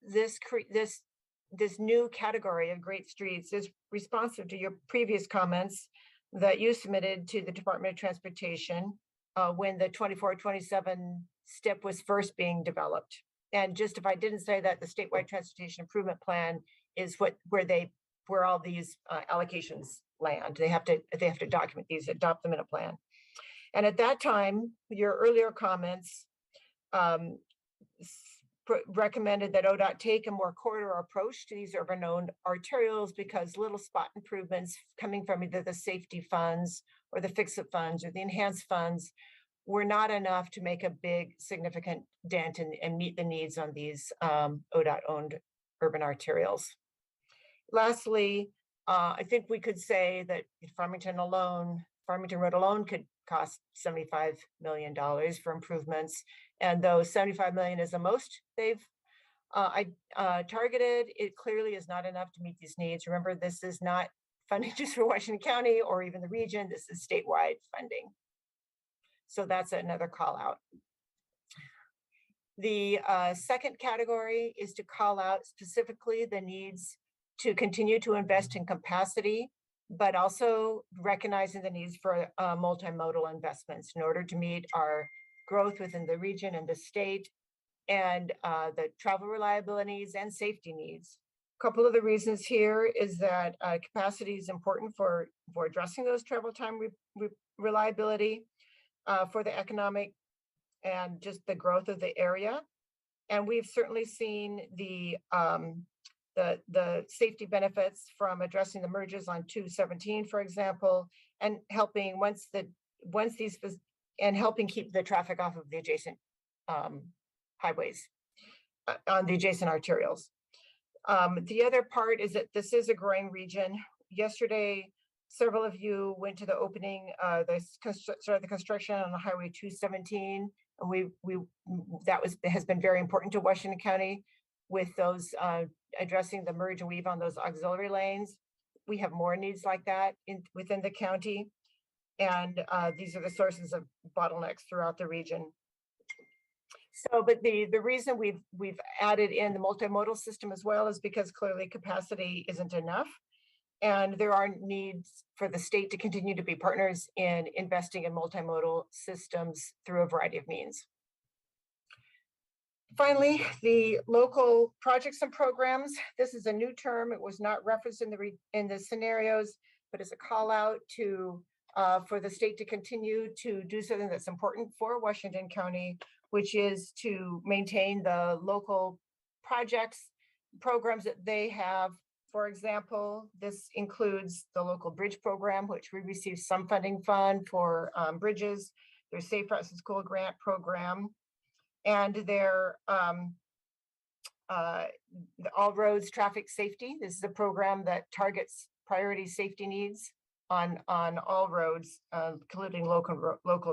new category of Great Streets is responsive to your previous comments that you submitted to the Department of Transportation when the 24-27 STIP was first being developed. And just if I didn't say that, the Statewide Transportation Improvement Plan is where all these allocations land. They have to document these, adopt them in a plan. And at that time, your earlier comments recommended that ODOT take a more corridor approach to these urban-owned arterials because little spot improvements coming from either the safety funds or the fix-it funds or the enhanced funds were not enough to make a big significant dent and meet the needs on these ODOT-owned urban arterials. Lastly, I think we could say that Farmington Road alone could cost $75 million for improvements. And though 75 million is the most they've targeted, it clearly is not enough to meet these needs. Remember, this is not funding just for Washington County or even the region. This is statewide funding. So that's another call out. The second category is to call out specifically the needs to continue to invest in capacity, but also recognizing the needs for multimodal investments in order to meet our growth within the region and the state and the travel reliabilities and safety needs. A couple of the reasons here is that capacity is important for addressing those travel time reliability, for the economic and just the growth of the area. And we've certainly seen the safety benefits from addressing the merges on 217, for example, and helping helping keep the traffic off of the adjacent highways on the adjacent arterials. The other part is that this is a growing region. Yesterday, several of you went to the opening, the construction on Highway 217, and has been very important to Washington County with those addressing the merge and weave on those auxiliary lanes. We have more needs like that within the county, and these are the sources of bottlenecks throughout the region. So, but the reason we've added in the multimodal system as well is because clearly capacity isn't enough. And there are needs for the state to continue to be partners in investing in multimodal systems through a variety of means. Finally, the local projects and programs. This is a new term. It was not referenced in the scenarios, but it's a call out to for the state to continue to do something that's important for Washington County, which is to maintain the local projects, programs that they have. For example, this includes the local bridge program, which we receive some funding fund for bridges, their Safe Routes to School grant program, and their the All Roads Traffic Safety. This is a program that targets priority safety needs on all roads, including local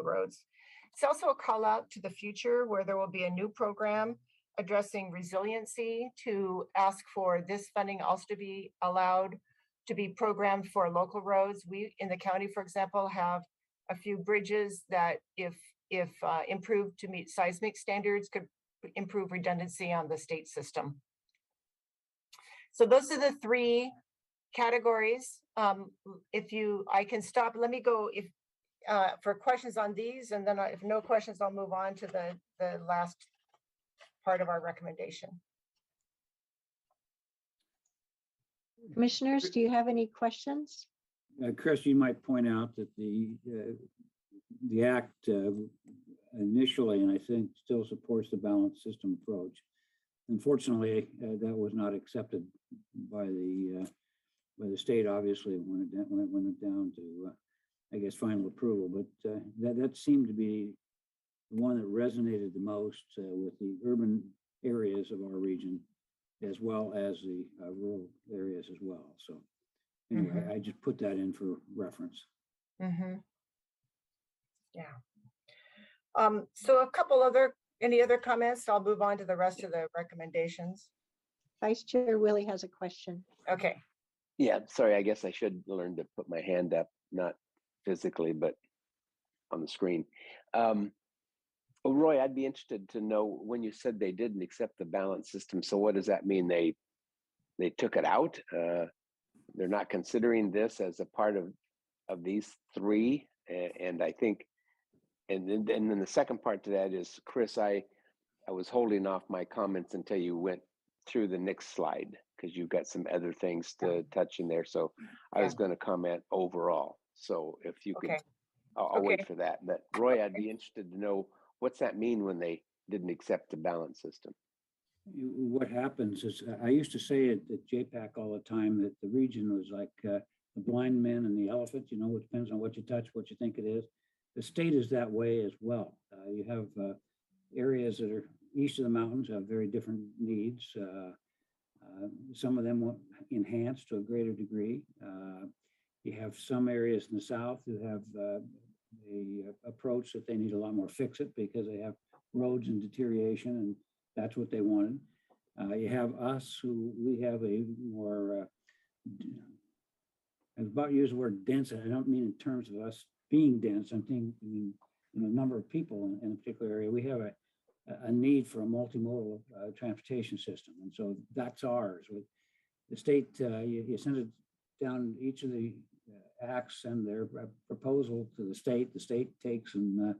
roads. It's also a call out to the future where there will be a new program addressing resiliency to ask for this funding also to be allowed to be programmed for local roads. We in the county, for example, have a few bridges that if improved to meet seismic standards could improve redundancy on the state system. So those are the three categories. I can stop, let me go for questions on these, and then if no questions, I'll move on to the last part of our recommendation. Commissioners, do you have any questions? Chris, you might point out that the act initially, and I think still supports the balanced system approach. Unfortunately, that was not accepted by the state, obviously, when it went down to, I guess, final approval. But that seemed to be the one that resonated the most with the urban areas of our region, as well as the rural areas as well. So anyway, I just put that in for reference. Yeah. So any other comments? I'll move on to the rest of the recommendations. Vice Chair Willie has a question. Okay. Yeah, sorry, I guess I should learn to put my hand up, not physically, but on the screen. Well, Roy, I'd be interested to know when you said they didn't accept the balance system. So what does that mean? They took it out? They're not considering this as a part of these three? And I think, and then the second part to that is, Chris, I was holding off my comments until you went through the next slide, because you've got some other things to touch in there. So I was going to comment overall. So if you could, I'll wait for that. But Roy, I'd be interested to know, what's that mean when they didn't accept the balance system? What happens is, I used to say it at JPAC all the time, that the region was like the blind man and the elephant, you know, it depends on what you touch, what you think it is. The state is that way as well. You have areas that are east of the mountains have very different needs. Some of them want enhanced to a greater degree. You have some areas in the south who have the approach that they need a lot more fix-it because they have roads and deterioration, and that's what they wanted. You have us who we have a more, I was about to use the word dense, and I don't mean in terms of us being dense, I'm thinking in a number of people in a particular area. We have a need for a multimodal transportation system, and so that's ours. With the state, you send it down each of the acts and their proposal to the state. The state takes and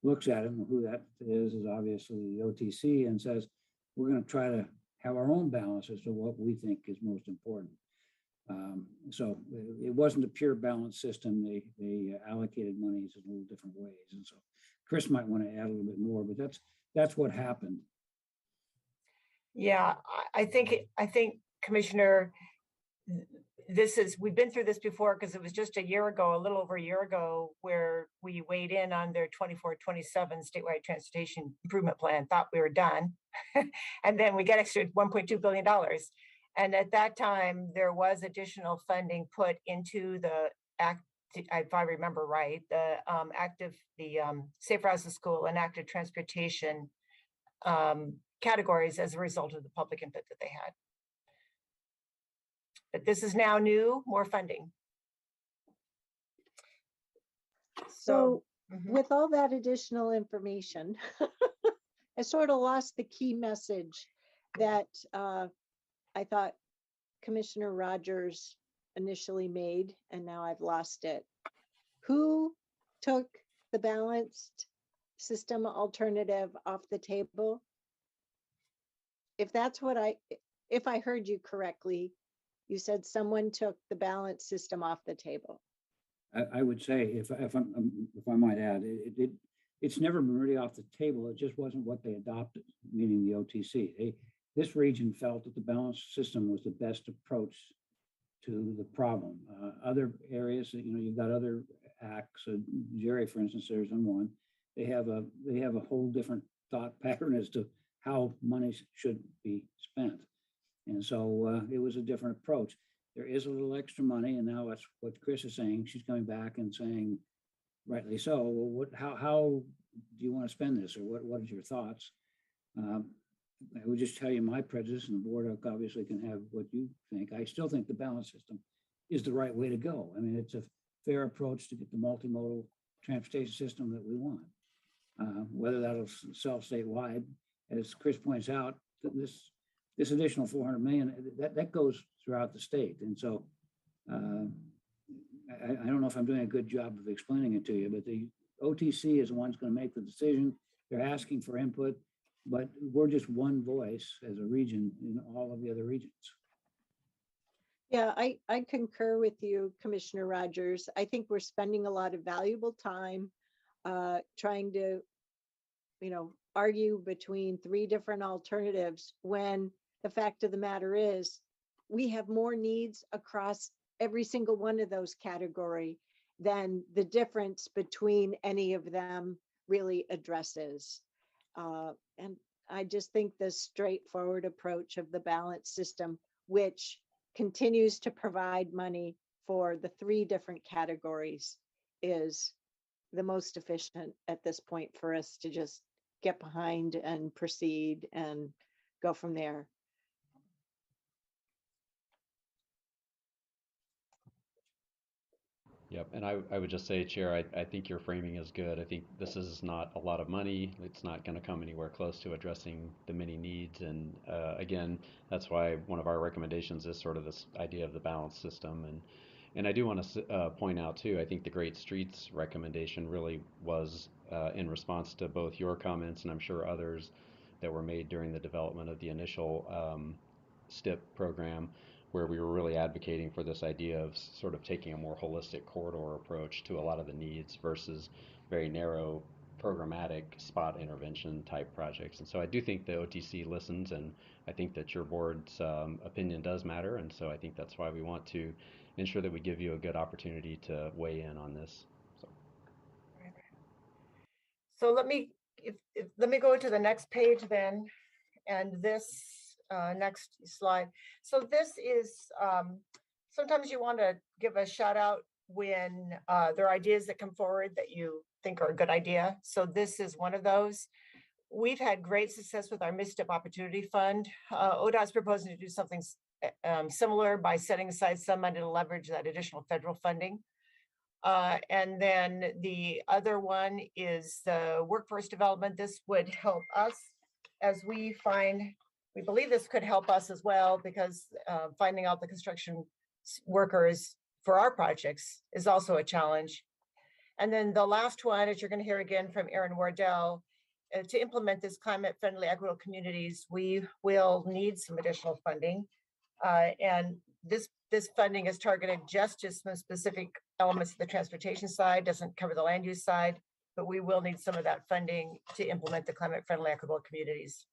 looks at it, and who that is obviously the OTC, and says, we're going to try to have our own balance as to what we think is most important. So it wasn't a pure balance system. They allocated monies in a little different ways. And so Chris might want to add a little bit more, but that's what happened. Yeah, I think Commissioner, we've been through this before, because it was just a year ago, a little over a year ago, where we weighed in on their 24-27 statewide transportation improvement plan, thought we were done. And then we get extra $1.2 billion. And at that time, there was additional funding put into the act, if I remember right, the Safe Routes to School and active transportation categories as a result of the public input that they had. But this is now new, more funding. So Mhm. with all that additional information, I sort of lost the key message that I thought Commissioner Rogers initially made, and now I've lost it. Who took the balanced system alternative off the table? If that's what if I heard you correctly, you said someone took the balanced system off the table. I would say, if I might add, it's never been really off the table. It just wasn't what they adopted, meaning the OTC. This region felt that the balanced system was the best approach to the problem. Other areas, you know, you've got other acts. Jerry, for instance, there's one. They have a whole different thought pattern as to how money should be spent, and so it was a different approach. There is a little extra money, and now that's what Chris is saying. She's coming back and saying, rightly so, well, how do you want to spend this, or what is your thoughts? I would just tell you my prejudice, and the board obviously can have what you think. I still think the balance system is the right way to go. I mean, it's a fair approach to get the multimodal transportation system that we want. Whether that'll sell statewide, as Chris points out, this additional 400 million, that goes throughout the state. And so I don't know if I'm doing a good job of explaining it to you, but the OTC is the one's going to make the decision. They're asking for input, but we're just one voice as a region in all of the other regions. Yeah, I concur with you, Commissioner Rogers. I think we're spending a lot of valuable time trying to, argue between three different alternatives, when the fact of the matter is we have more needs across every single one of those categories than the difference between any of them really addresses. And I just think the straightforward approach of the balance system, which continues to provide money for the three different categories, is the most efficient at this point for us to just get behind and proceed and go from there. Yep, and I would just say, Chair, I think your framing is good. I think this is not a lot of money. It's not going to come anywhere close to addressing the many needs. And again, that's why one of our recommendations is sort of this idea of the balance system. And I do want to point out too, I think the Great Streets recommendation really was in response to both your comments and I'm sure others that were made during the development of the initial STIP program, where we were really advocating for this idea of sort of taking a more holistic corridor approach to a lot of the needs versus very narrow programmatic spot intervention type projects. And so I do think the OTC listens, and I think that your board's opinion does matter. And so I think that's why we want to ensure that we give you a good opportunity to weigh in on this. So let me go to the next page then, and this next slide. So this is, sometimes you want to give a shout out when there are ideas that come forward that you think are a good idea. So this is one of those. We've had great success with our Misstep Opportunity Fund. ODOT is proposing to do something similar by setting aside some money to leverage that additional federal funding. And then the other one is the workforce development. This would help us as we believe this could help us as well, because finding out the construction workers for our projects is also a challenge. And then the last one, as you're going to hear again from Aaron Wardell, to implement this climate-friendly equitable communities, we will need some additional funding. And this funding is targeted just to some specific elements of the transportation side, doesn't cover the land use side, but we will need some of that funding to implement the climate-friendly equitable communities.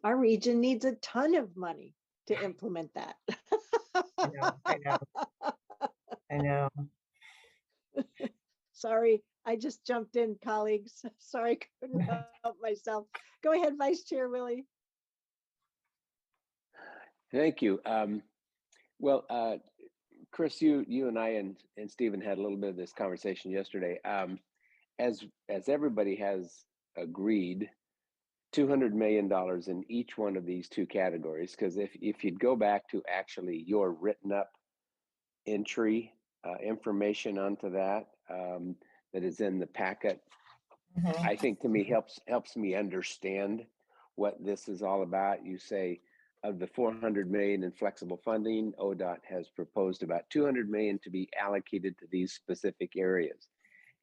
Our region needs a ton of money to implement that. I know. Sorry, I just jumped in, colleagues. Sorry, couldn't help myself. Go ahead, Vice Chair Willie. Thank you. Well, Chris, you and I and Stephen had a little bit of this conversation yesterday. As everybody has agreed, $200 million in each one of these two categories, because if you'd go back to actually your written up entry information onto that that is in the packet, I think to me helps me understand what this is all about. You say of the 400 million in flexible funding, ODOT has proposed about 200 million to be allocated to these specific areas.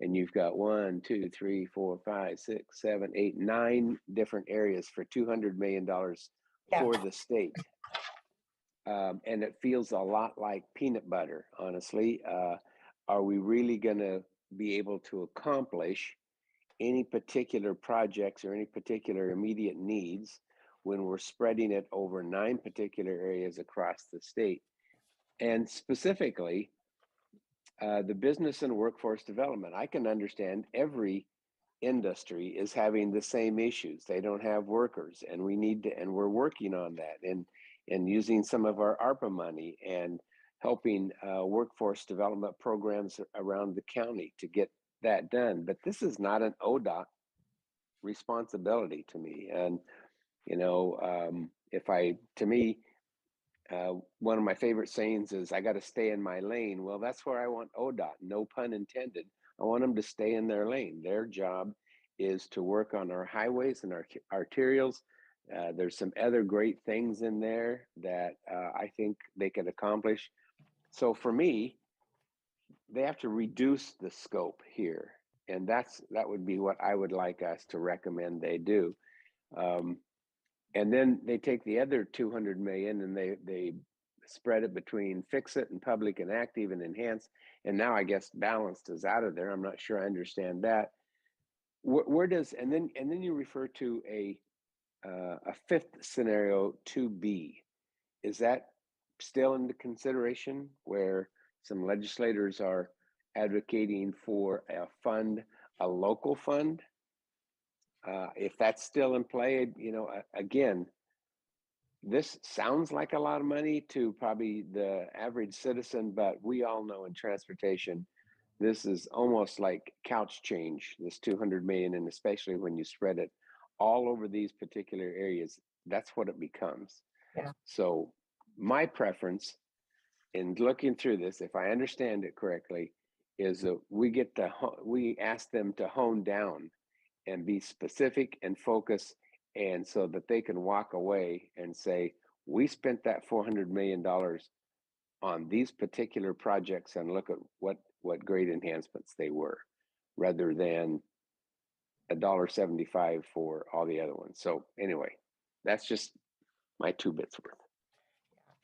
And you've got 1, 2, 3, 4, 5, 6, 7, 8, 9 different areas for $200 million for the state. And it feels a lot like peanut butter, honestly. Are we really gonna be able to accomplish any particular projects or any particular immediate needs when we're spreading it over 9 particular areas across the state? And specifically, the business and workforce development. I can understand every industry is having the same issues. They don't have workers, and we need to, and we're working on that, and using some of our ARPA money and helping workforce development programs around the county to get that done. But this is not an ODOT responsibility to me. And you know, to me, one of my favorite sayings is, I got to stay in my lane. Well, that's where I want ODOT, no pun intended. I want them to stay in their lane. Their job is to work on our highways and our arterials. There's some other great things in there that I think they could accomplish. So for me, they have to reduce the scope here. And that would be what I would like us to recommend they do. And then they take the other 200 million and they spread it between fix it and public and active and enhance. And now I guess balanced is out of there. I'm not sure I understand that. Where does, and then you refer to a fifth scenario 2B. Is that still into consideration, where some legislators are advocating for a fund, a local fund? If that's still in play, you know, again, this sounds like a lot of money to probably the average citizen, but we all know in transportation, this is almost like couch change, this 200 million, and especially when you spread it all over these particular areas, that's what it becomes. Yeah. So my preference in looking through this, if I understand it correctly, is that we ask them to hone down and be specific and focus, and so that they can walk away and say, we spent that $400 million on these particular projects, and look at what great enhancements they were, rather than $1.75 for all the other ones. So anyway, that's just my 2 bits worth.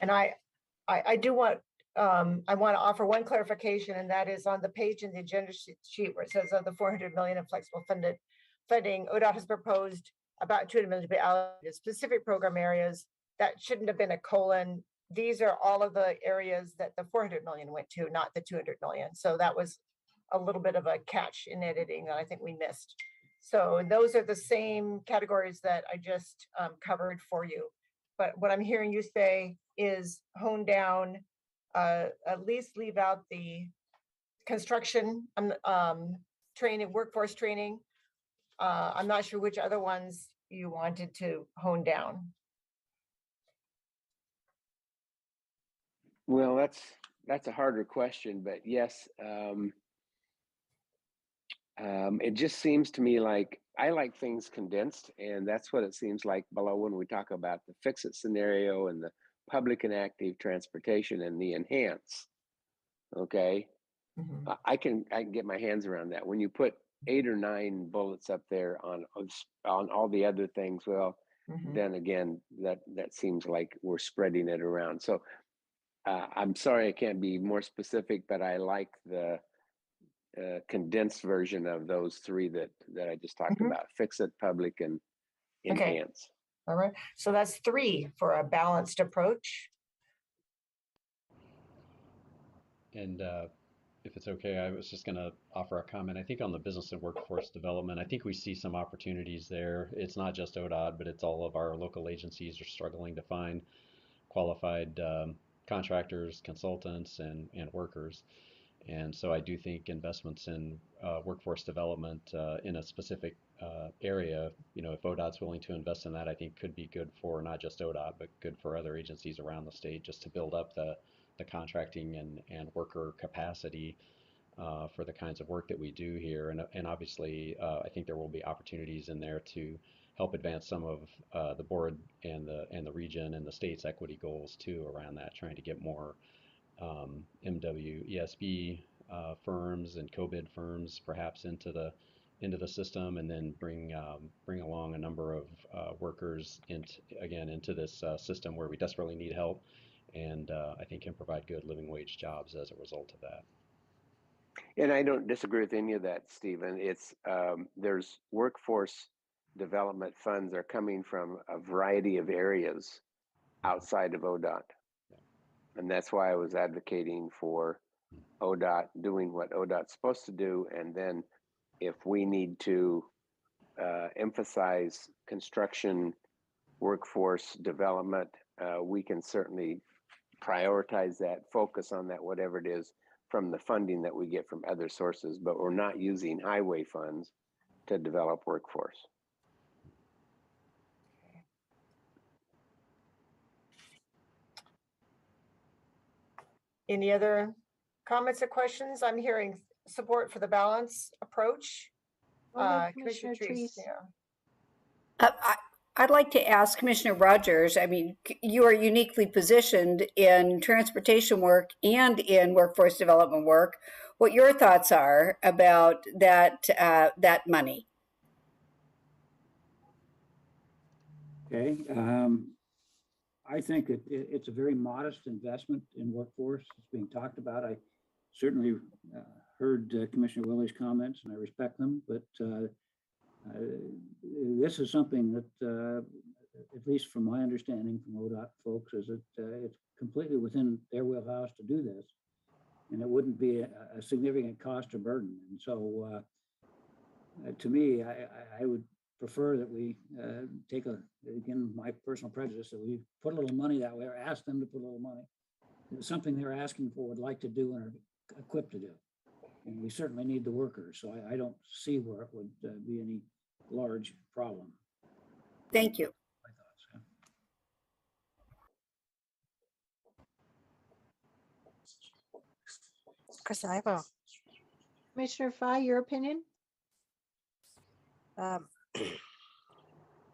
And I do want I want to offer one clarification, and that is on the page in the agenda sheet where it says of the 400 million in flexible funding, ODOT has proposed about 200 million to be allocated to specific program areas. That shouldn't have been a colon. These are all of the areas that the 400 million went to, not the 200 million. So that was a little bit of a catch in editing that I think we missed. So those are the same categories that I just covered for you. But what I'm hearing you say is hone down, at least leave out the construction, training, workforce training. I'm not sure which other ones you wanted to hone down. Well, that's a harder question, but yes, it just seems to me like I like things condensed, and that's what it seems like below when we talk about the fix-it scenario and the public and active transportation and the enhance. Okay, I can get my hands around that. When you put 8 or 9 bullets up there on all the other things, well, then again, that seems like we're spreading it around. So I'm sorry I can't be more specific, but I like the condensed version of those 3 that I just talked about: fix it, public, and enhance. Okay. All right. So that's 3 for a balanced approach. And if it's okay, I was just going to offer a comment. I think on the business and workforce development, I think we see some opportunities there. It's not just ODOT, but it's all of our local agencies are struggling to find qualified contractors, consultants, and workers. And so I do think investments in workforce development in a specific area, if ODOT's willing to invest in that, I think could be good for not just ODOT, but good for other agencies around the state, just to build up the contracting and worker capacity for the kinds of work that we do here. And obviously, I think there will be opportunities in there to help advance some of the board and the region and the state's equity goals too around that, trying to get more MWESB firms and co-bid firms perhaps into the system, and then bring along a number of workers into this system where we desperately need help, and I think can provide good living wage jobs as a result of that. And I don't disagree with any of that, Stephen. It's there's workforce development funds are coming from a variety of areas outside of ODOT. And that's why I was advocating for ODOT doing what ODOT's supposed to do. And then if we need to emphasize construction workforce development, we can certainly prioritize that, focus on that, whatever it is, from the funding that we get from other sources. But we're not using highway funds to develop workforce. Any other comments or questions? I'm hearing support for the balance approach. Commissioner Treese. Yeah. I'd like to ask Commissioner Rogers, I mean, you are uniquely positioned in transportation work and in workforce development work, what your thoughts are about that money. Okay. I think it's a very modest investment in workforce. It's being talked about. I certainly heard Commissioner Willey's comments, and I respect them, but this is something that, at least from my understanding from ODOT folks, is that it's completely within their wheelhouse to do this, and it wouldn't be a significant cost or burden. And so to me, I would prefer that we take again, my personal prejudice, that we put a little money that way, or ask them to put a little money. It's something they're asking for, would like to do, and are equipped to do. And we certainly need the workers, so I don't see where it would be any large problem. Thank you. My thoughts, yeah. Chris, I have Commissioner Fye, your opinion?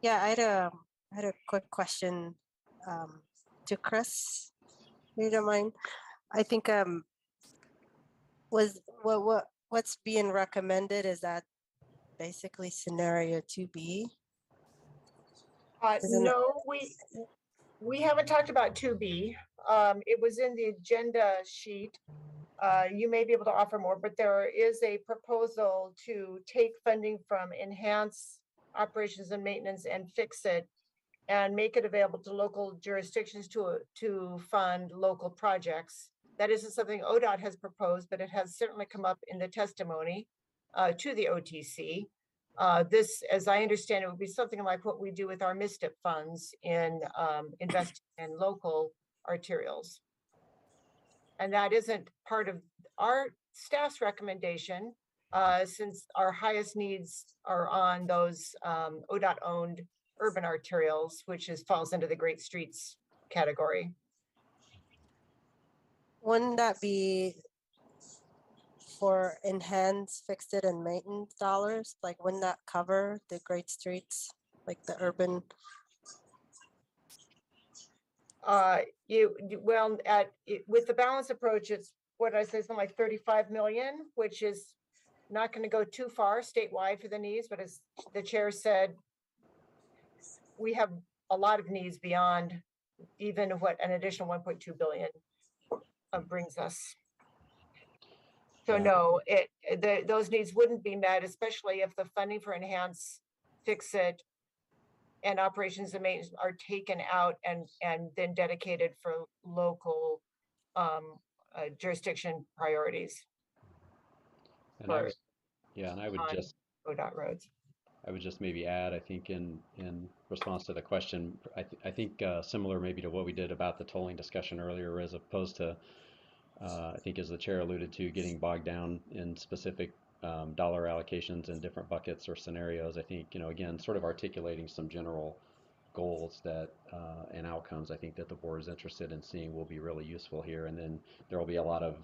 yeah, I had a quick question to Chris, if you don't mind. I think what's being recommended, is that basically scenario 2B? No, We haven't talked about 2B. It was in the agenda sheet. You may be able to offer more, but there is a proposal to take funding from enhance operations and maintenance and fix it and make it available to local jurisdictions to fund local projects. That isn't something ODOT has proposed, but it has certainly come up in the testimony to the OTC. This, as I understand it, would be something like what we do with our MISTIP funds in investing in local arterials. And that isn't part of our staff's recommendation, since our highest needs are on those ODOT-owned urban arterials, which falls into the Great Streets category. Wouldn't that be for enhance, fix it, and maintenance dollars? Like, wouldn't that cover the great streets, like the urban? With the balance approach, it's what I say, something like 35 million, which is not going to go too far statewide for the needs, but as the chair said, we have a lot of needs beyond even what an additional 1.2 billion brings us. So Yeah. no, those needs wouldn't be met, especially if the funding for enhance, fix it, and operations and maintenance are taken out and then dedicated for local jurisdiction priorities. And I would on just ODOT roads. I would just maybe add, I think in response to the question, I think similar maybe to what we did about the tolling discussion earlier, as opposed to, I think as the chair alluded to, getting bogged down in specific dollar allocations in different buckets or scenarios. I think, again, sort of articulating some general goals that and outcomes I think that the board is interested in seeing will be really useful here. And then there will be a lot of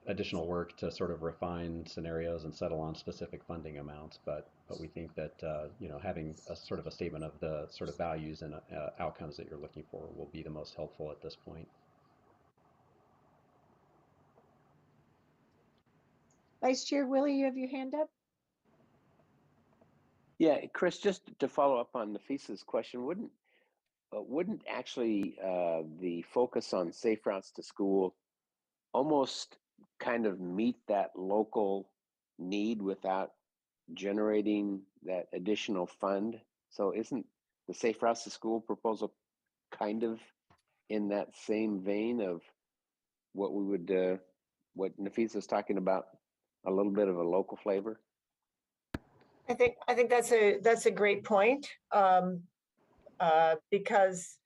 additional work to sort of refine scenarios and settle on specific funding amounts, but we think that having a sort of a statement of the sort of values and outcomes that you're looking for will be the most helpful at this point. Vice Chair Willie, you have your hand up? Yeah, Chris, just to follow up on Nafisa's question, wouldn't actually the focus on safe routes to school almost kind of meet that local need without generating that additional fund? So isn't the safe routes to school proposal kind of in that same vein of what we would what Nafisa's talking about, a little bit of a local flavor? I think that's a great point, because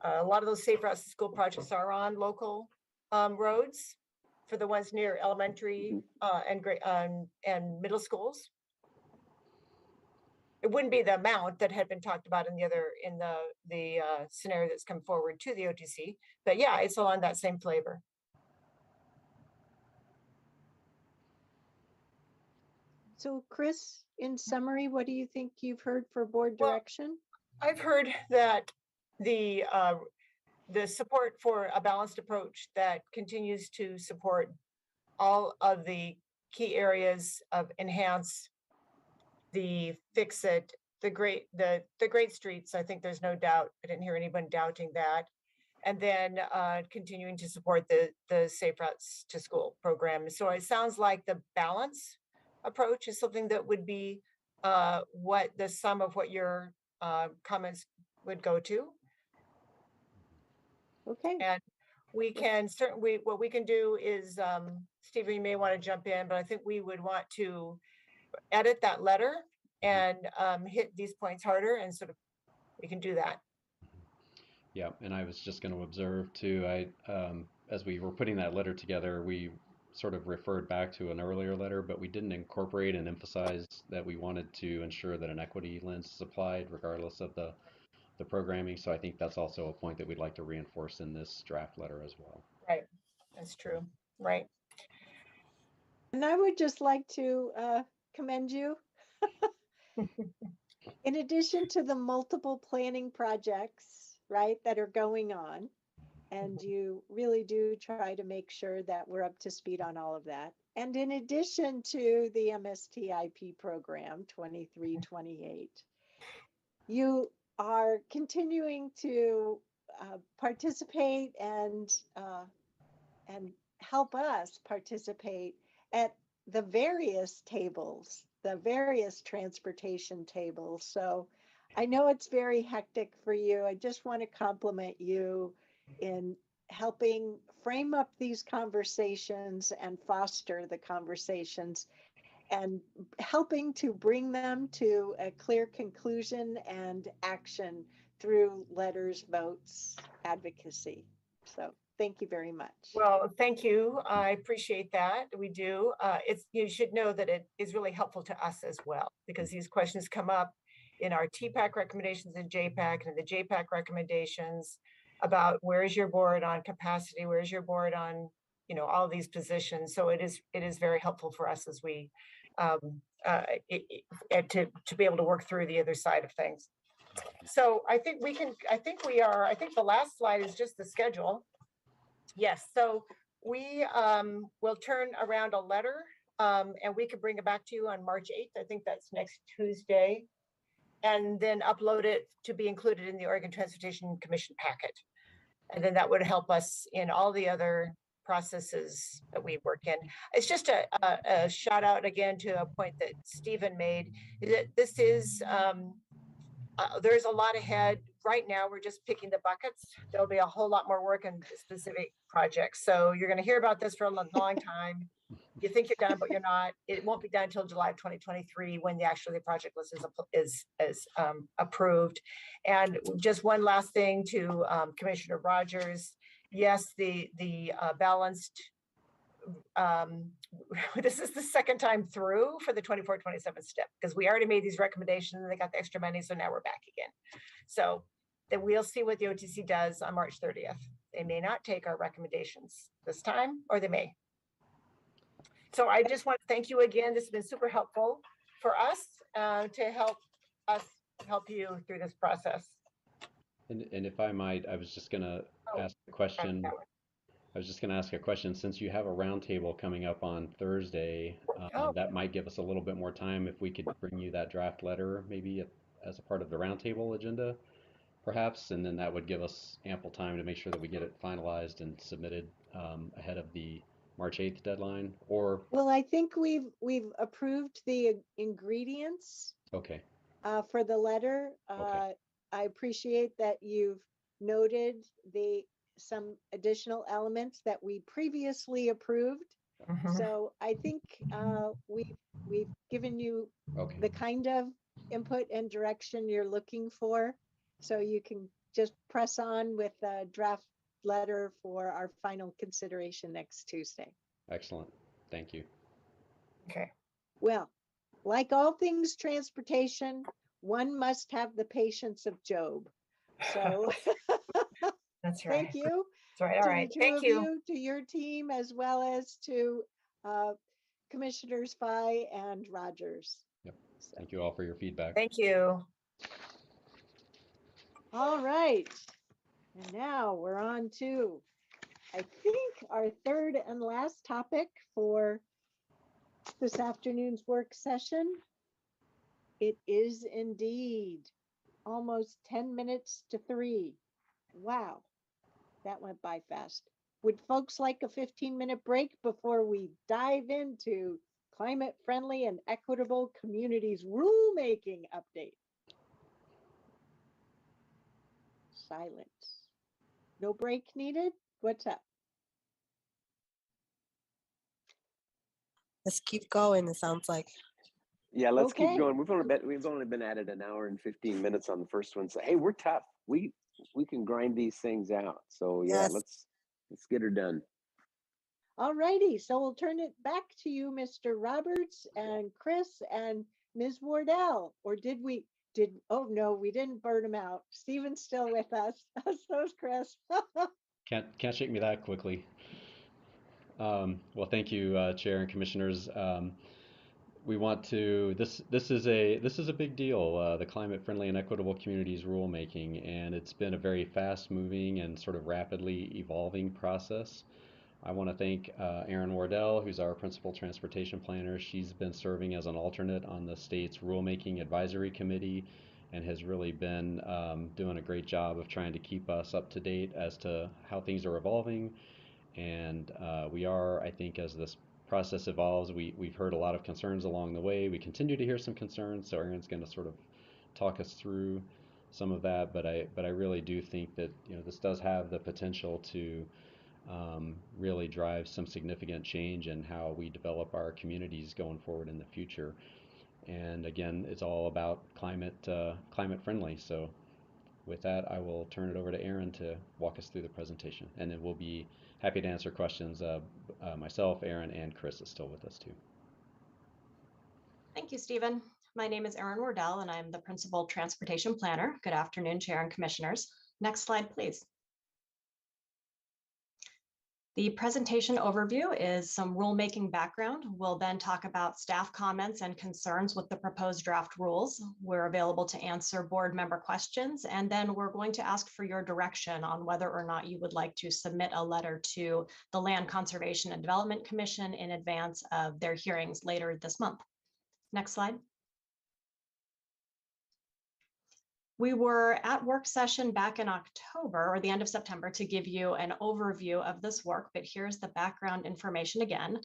a lot of those safe routes to school projects are on local roads for the ones near elementary and middle schools. It wouldn't be the amount that had been talked about in the scenario that's come forward to the OTC, but yeah, it's along that same flavor. So Chris, in summary, what do you think you've heard for board Well, direction? I've heard that the support for a balanced approach that continues to support all of the key areas of enhance, the fix it, the great streets. I think there's no doubt. I didn't hear anyone doubting that. And then continuing to support the safe routes to school program. So it sounds like the balance approach is something that would be what the sum of what your comments would go to. Okay. And we can certainly, what we can do is, Stephen, you may want to jump in, but I think we would want to edit that letter and hit these points harder, and sort of, we can do that. Yeah, and I was just going to observe too, as we were putting that letter together, we sort of referred back to an earlier letter, but we didn't incorporate and emphasize that we wanted to ensure that an equity lens is applied regardless of the programming. So I think that's also a point that we'd like to reinforce in this draft letter as well. Right, that's true, right. And I would just like to commend you. In addition to the multiple planning projects, right, that are going on, and you really do try to make sure that we're up to speed on all of that. And in addition to the MSTIP program 23-28, you are continuing to participate and help us participate at the various tables, the various transportation tables. So I know it's very hectic for you. I just want to compliment you in helping frame up these conversations and foster the conversations and helping to bring them to a clear conclusion and action through letters, votes, advocacy. So thank you very much. Well, thank you. I appreciate that. We do. You should know that it is really helpful to us as well, because these questions come up in our TPAC recommendations and JPAC and the JPAC recommendations about where's your board on capacity, where's your board on, all these positions. So it is very helpful for us as we to be able to work through the other side of things. So I think the last slide is just the schedule. Yes, so we will turn around a letter and we could bring it back to you on March 8th. I think that's next Tuesday. And then upload it to be included in the Oregon Transportation Commission packet. And then that would help us in all the other processes that we work in. It's just a shout out again to a point that Stephen made, that this is, there's a lot ahead. Right now, we're just picking the buckets. There'll be a whole lot more work in specific projects. So you're going to hear about this for a long time. You think you're done, but you're not. It won't be done until July of 2023 when the project list is approved. And just one last thing to Commissioner Rogers. Yes, the balanced. This is the second time through for the 24-27 step, because we already made these recommendations and they got the extra money, so now we're back again. So then we'll see what the OTC does on March 30th. They may not take our recommendations this time, or they may. So I just want to thank you again. This has been super helpful for us to help us help you through this process. And if I might, I was just going to ask a question. I was just going to ask a question. Since you have a roundtable coming up on Thursday, that might give us a little bit more time if we could bring you that draft letter, maybe as a part of the roundtable agenda, perhaps, and then that would give us ample time to make sure that we get it finalized and submitted ahead of the March 8th deadline. Or well, I think we've approved the ingredients. Okay. For the letter. Okay. I appreciate that you've noted some additional elements that we previously approved. So I think we've given you the kind of input and direction you're looking for. So you can just press on with a draft letter for our final consideration next Tuesday. Excellent. Thank you. Okay. Well, like all things transportation, one must have the patience of Job. So that's right. Thank you. That's right. All right. Thank you. To your team, as well as to Commissioners Fye and Rogers. Yep. So. Thank you all for your feedback. Thank you. All right. And now we're on to, I think, our third and last topic for this afternoon's work session. It is indeed almost 10 minutes to 3. Wow, that went by fast. Would folks like a 15-minute break before we dive into climate-friendly and equitable communities rulemaking update? Silence. No break needed? What's up? Let's keep going, it sounds like. Yeah, let's keep going. We've only been at it an hour and 15 minutes on the first one. So hey, we're tough. We can grind these things out. So yeah, yes. let's get her done. All righty. So we'll turn it back to you, Mr. Roberts and Chris and Ms. Wardell. Or oh no, we didn't burn him out. Stephen's still with us. So's Chris. Can't shake me that quickly. Well, thank you, Chair and Commissioners. We want to. This is a big deal. The climate friendly and equitable communities rulemaking, and it's been a very fast moving and sort of rapidly evolving process. I want to thank Erin Wardell, who's our principal transportation planner. She's been serving as an alternate on the state's rulemaking advisory committee, and has really been doing a great job of trying to keep us up to date as to how things are evolving. And we are, I think, as this process evolves, we've heard a lot of concerns along the way. We continue to hear some concerns, so Aaron's going to sort of talk us through some of that. But I really do think that, you know, this does have the potential to really drive some significant change in how we develop our communities going forward in the future. And again, it's all about climate friendly. So with that, I will turn it over to Aaron to walk us through the presentation, and then we'll be happy to answer questions. Myself, Aaron, and Chris is still with us too. Thank you, Stephen. My name is Erin Wardell, and I'm the Principal Transportation Planner. Good afternoon, Chair and Commissioners. Next slide, please. The presentation overview is some rulemaking background. We'll then talk about staff comments and concerns with the proposed draft rules. We're available to answer board member questions, and then we're going to ask for your direction on whether or not you would like to submit a letter to the Land Conservation and Development Commission in advance of their hearings later this month. Next slide. We were at work session back in October or the end of September to give you an overview of this work, but here's the background information again.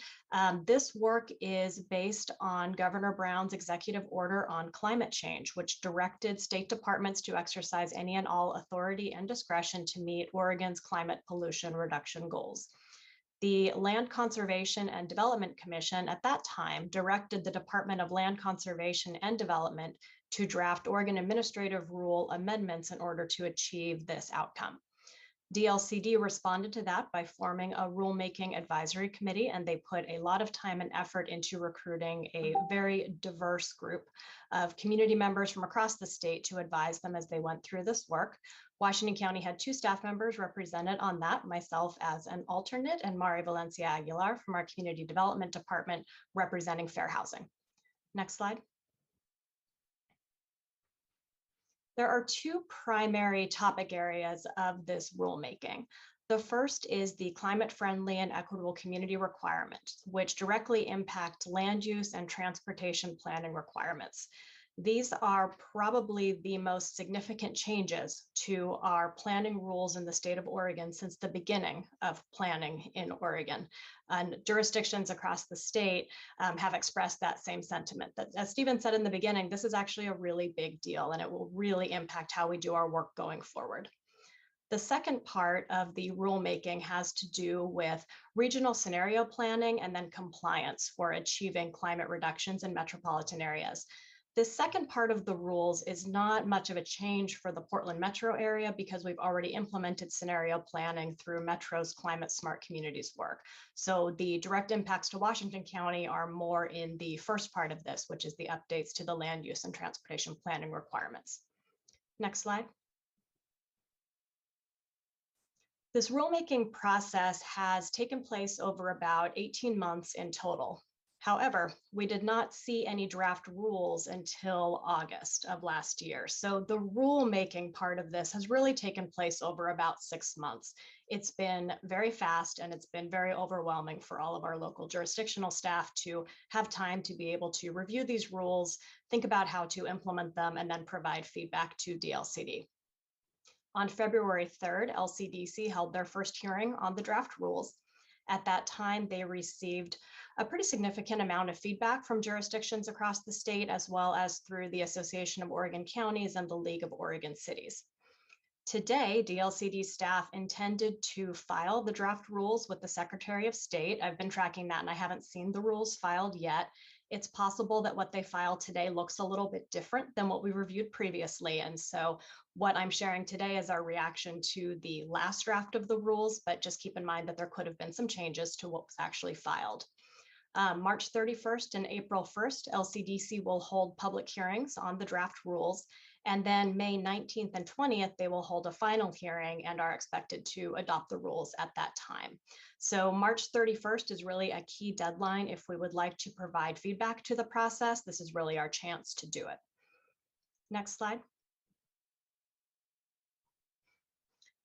This work is based on Governor Brown's executive order on climate change, which directed state departments to exercise any and all authority and discretion to meet Oregon's climate pollution reduction goals. The Land Conservation and Development Commission at that time directed the Department of Land Conservation and Development to draft Oregon Administrative Rule amendments in order to achieve this outcome. DLCD responded to that by forming a rulemaking advisory committee, and they put a lot of time and effort into recruiting a very diverse group of community members from across the state to advise them as they went through this work. Washington County had 2 staff members represented on that, myself as an alternate and Mari Valencia Aguilar from our Community Development Department representing fair housing. Next slide. There are 2 primary topic areas of this rulemaking. The first is the climate-friendly and equitable community requirements, which directly impact land use and transportation planning requirements. These are probably the most significant changes to our planning rules in the state of Oregon since the beginning of planning in Oregon. And jurisdictions across the state have expressed that same sentiment. That, as Stephen said in the beginning, this is actually a really big deal, and it will really impact how we do our work going forward. The second part of the rulemaking has to do with regional scenario planning and then compliance for achieving climate reductions in metropolitan areas. This second part of the rules is not much of a change for the Portland metro area because we've already implemented scenario planning through Metro's Climate Smart Communities work. So the direct impacts to Washington County are more in the first part of this, which is the updates to the land use and transportation planning requirements. Next slide. This rulemaking process has taken place over about 18 months in total. However, we did not see any draft rules until August of last year. So the rulemaking part of this has really taken place over about 6 months. It's been very fast and it's been very overwhelming for all of our local jurisdictional staff to have time to be able to review these rules, think about how to implement them, and then provide feedback to DLCD. On February 3rd, LCDC held their first hearing on the draft rules. At that time, they received a pretty significant amount of feedback from jurisdictions across the state, as well as through the Association of Oregon Counties and the League of Oregon Cities. Today, DLCD staff intended to file the draft rules with the Secretary of State. I've been tracking that and I haven't seen the rules filed yet. It's possible that what they filed today looks a little bit different than what we reviewed previously. And so what I'm sharing today is our reaction to the last draft of the rules, but just keep in mind that there could have been some changes to what was actually filed. March 31st and April 1st, LCDC will hold public hearings on the draft rules. And then May 19th and 20th, they will hold a final hearing and are expected to adopt the rules at that time. So March 31st is really a key deadline. If we would like to provide feedback to the process, this is really our chance to do it. Next slide.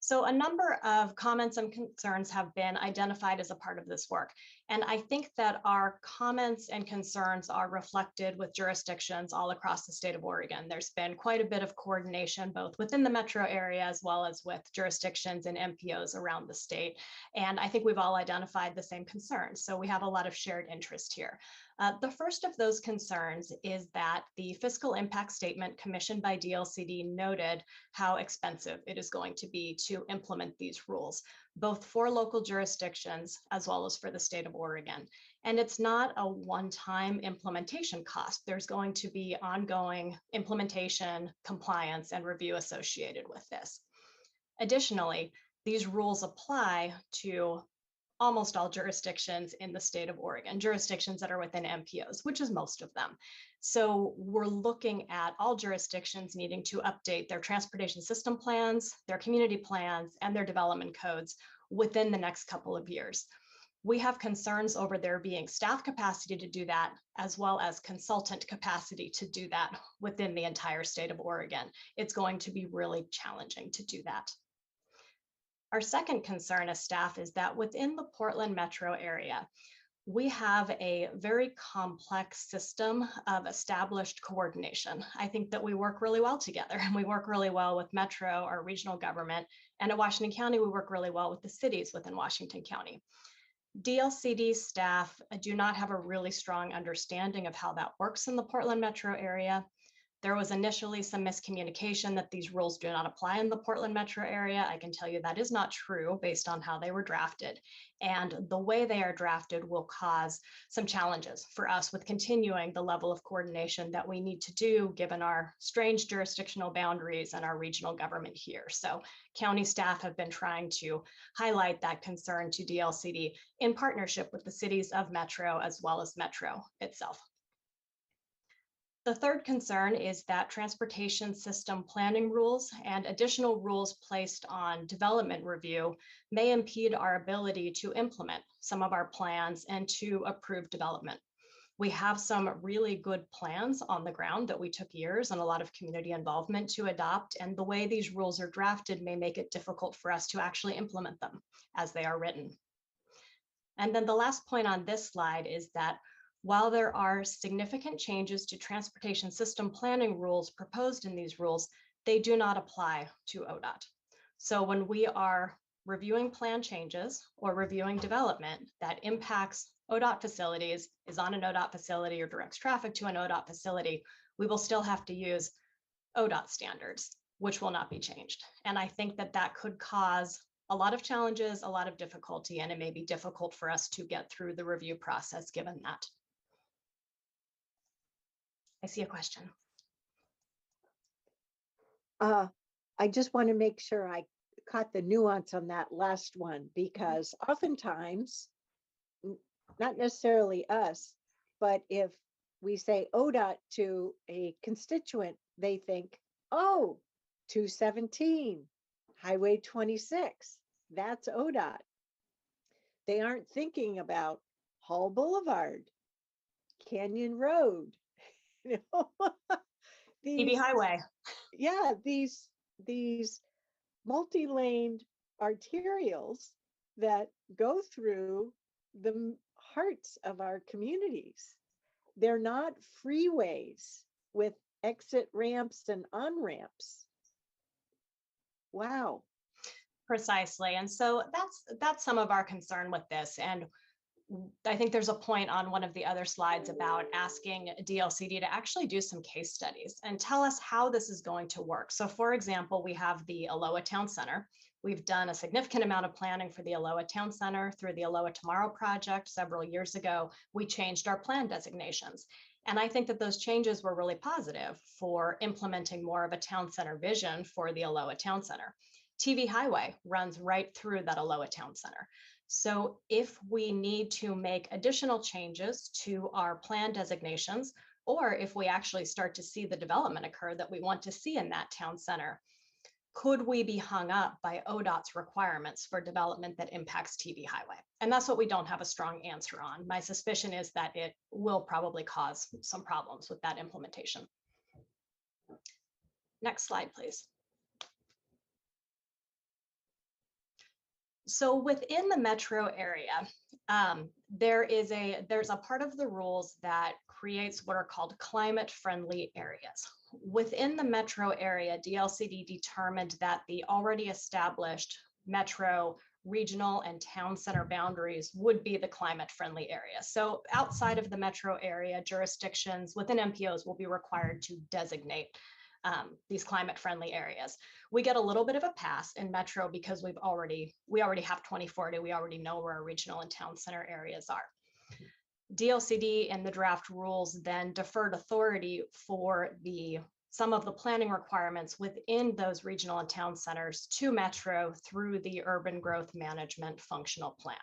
So a number of comments and concerns have been identified as a part of this work. And I think that our comments and concerns are reflected with jurisdictions all across the state of Oregon. There's been quite a bit of coordination, both within the metro area as well as with jurisdictions and MPOs around the state. And I think we've all identified the same concerns. So we have a lot of shared interest here. The first of those concerns is that the fiscal impact statement commissioned by DLCD noted how expensive it is going to be to implement these rules, both for local jurisdictions as well as for the state of Oregon. And it's not a one-time implementation cost. There's going to be ongoing implementation, compliance, and review associated with this. Additionally, these rules apply to almost all jurisdictions in the state of Oregon, jurisdictions that are within MPOs, which is most of them. So we're looking at all jurisdictions needing to update their transportation system plans, their community plans, and their development codes within the next couple of years. We have concerns over there being staff capacity to do that, as well as consultant capacity to do that within the entire state of Oregon. It's going to be really challenging to do that. Our second concern as staff is that within the Portland metro area, we have a very complex system of established coordination. I think that we work really well together, and we work really well with Metro, our regional government, and at Washington County, we work really well with the cities within Washington County. DLCD staff do not have a really strong understanding of how that works in the Portland metro area. There was initially some miscommunication that these rules do not apply in the Portland metro area. I can tell you that is not true based on how they were drafted. And the way they are drafted will cause some challenges for us with continuing the level of coordination that we need to do given our strange jurisdictional boundaries and our regional government here. So county staff have been trying to highlight that concern to DLCD in partnership with the cities of Metro as well as Metro itself. The third concern is that transportation system planning rules and additional rules placed on development review may impede our ability to implement some of our plans and to approve development. We have some really good plans on the ground that we took years and a lot of community involvement to adopt, and the way these rules are drafted may make it difficult for us to actually implement them as they are written. And then the last point on this slide is that while there are significant changes to transportation system planning rules proposed in these rules, they do not apply to ODOT. So when we are reviewing plan changes or reviewing development that impacts ODOT facilities, is on an ODOT facility or directs traffic to an ODOT facility, we will still have to use ODOT standards, which will not be changed. And I think that that could cause a lot of challenges, a lot of difficulty, and it may be difficult for us to get through the review process given that. I see a question. I just want to make sure I caught the nuance on that last one, because oftentimes, not necessarily us, but if we say ODOT to a constituent, they think, oh, 217, Highway 26, that's ODOT. They aren't thinking about Hall Boulevard, Canyon Road, you know, EB Highway. Yeah, these multi-laned arterials that go through the hearts of our communities. They're not freeways with exit ramps and on-ramps. Wow. Precisely. And so that's some of our concern with this. And I think there's a point on one of the other slides about asking DLCD to actually do some case studies and tell us how this is going to work. So for example, we have the Aloha Town Center. We've done a significant amount of planning for the Aloha Town Center through the Aloha Tomorrow project several years ago. We changed our plan designations. And I think that those changes were really positive for implementing more of a town center vision for the Aloha Town Center. TV Highway runs right through that Aloha Town Center. So if we need to make additional changes to our plan designations, or if we actually start to see the development occur that we want to see in that town center, could we be hung up by ODOT's requirements for development that impacts TV Highway? And that's what we don't have a strong answer on. My suspicion is that it will probably cause some problems with that implementation. Next slide, please. So within the metro area, there's a part of the rules that creates what are called climate-friendly areas. Within the metro area, DLCD determined that the already established metro, regional, and town center boundaries would be the climate-friendly area. So outside of the metro area, jurisdictions within MPOs will be required to designate these climate-friendly areas. We get a little bit of a pass in metro because we already have 2040. We already know where our regional and town center areas are. DLCD and the draft rules then deferred authority for some of the planning requirements within those regional and town centers to metro through the urban growth management functional plan.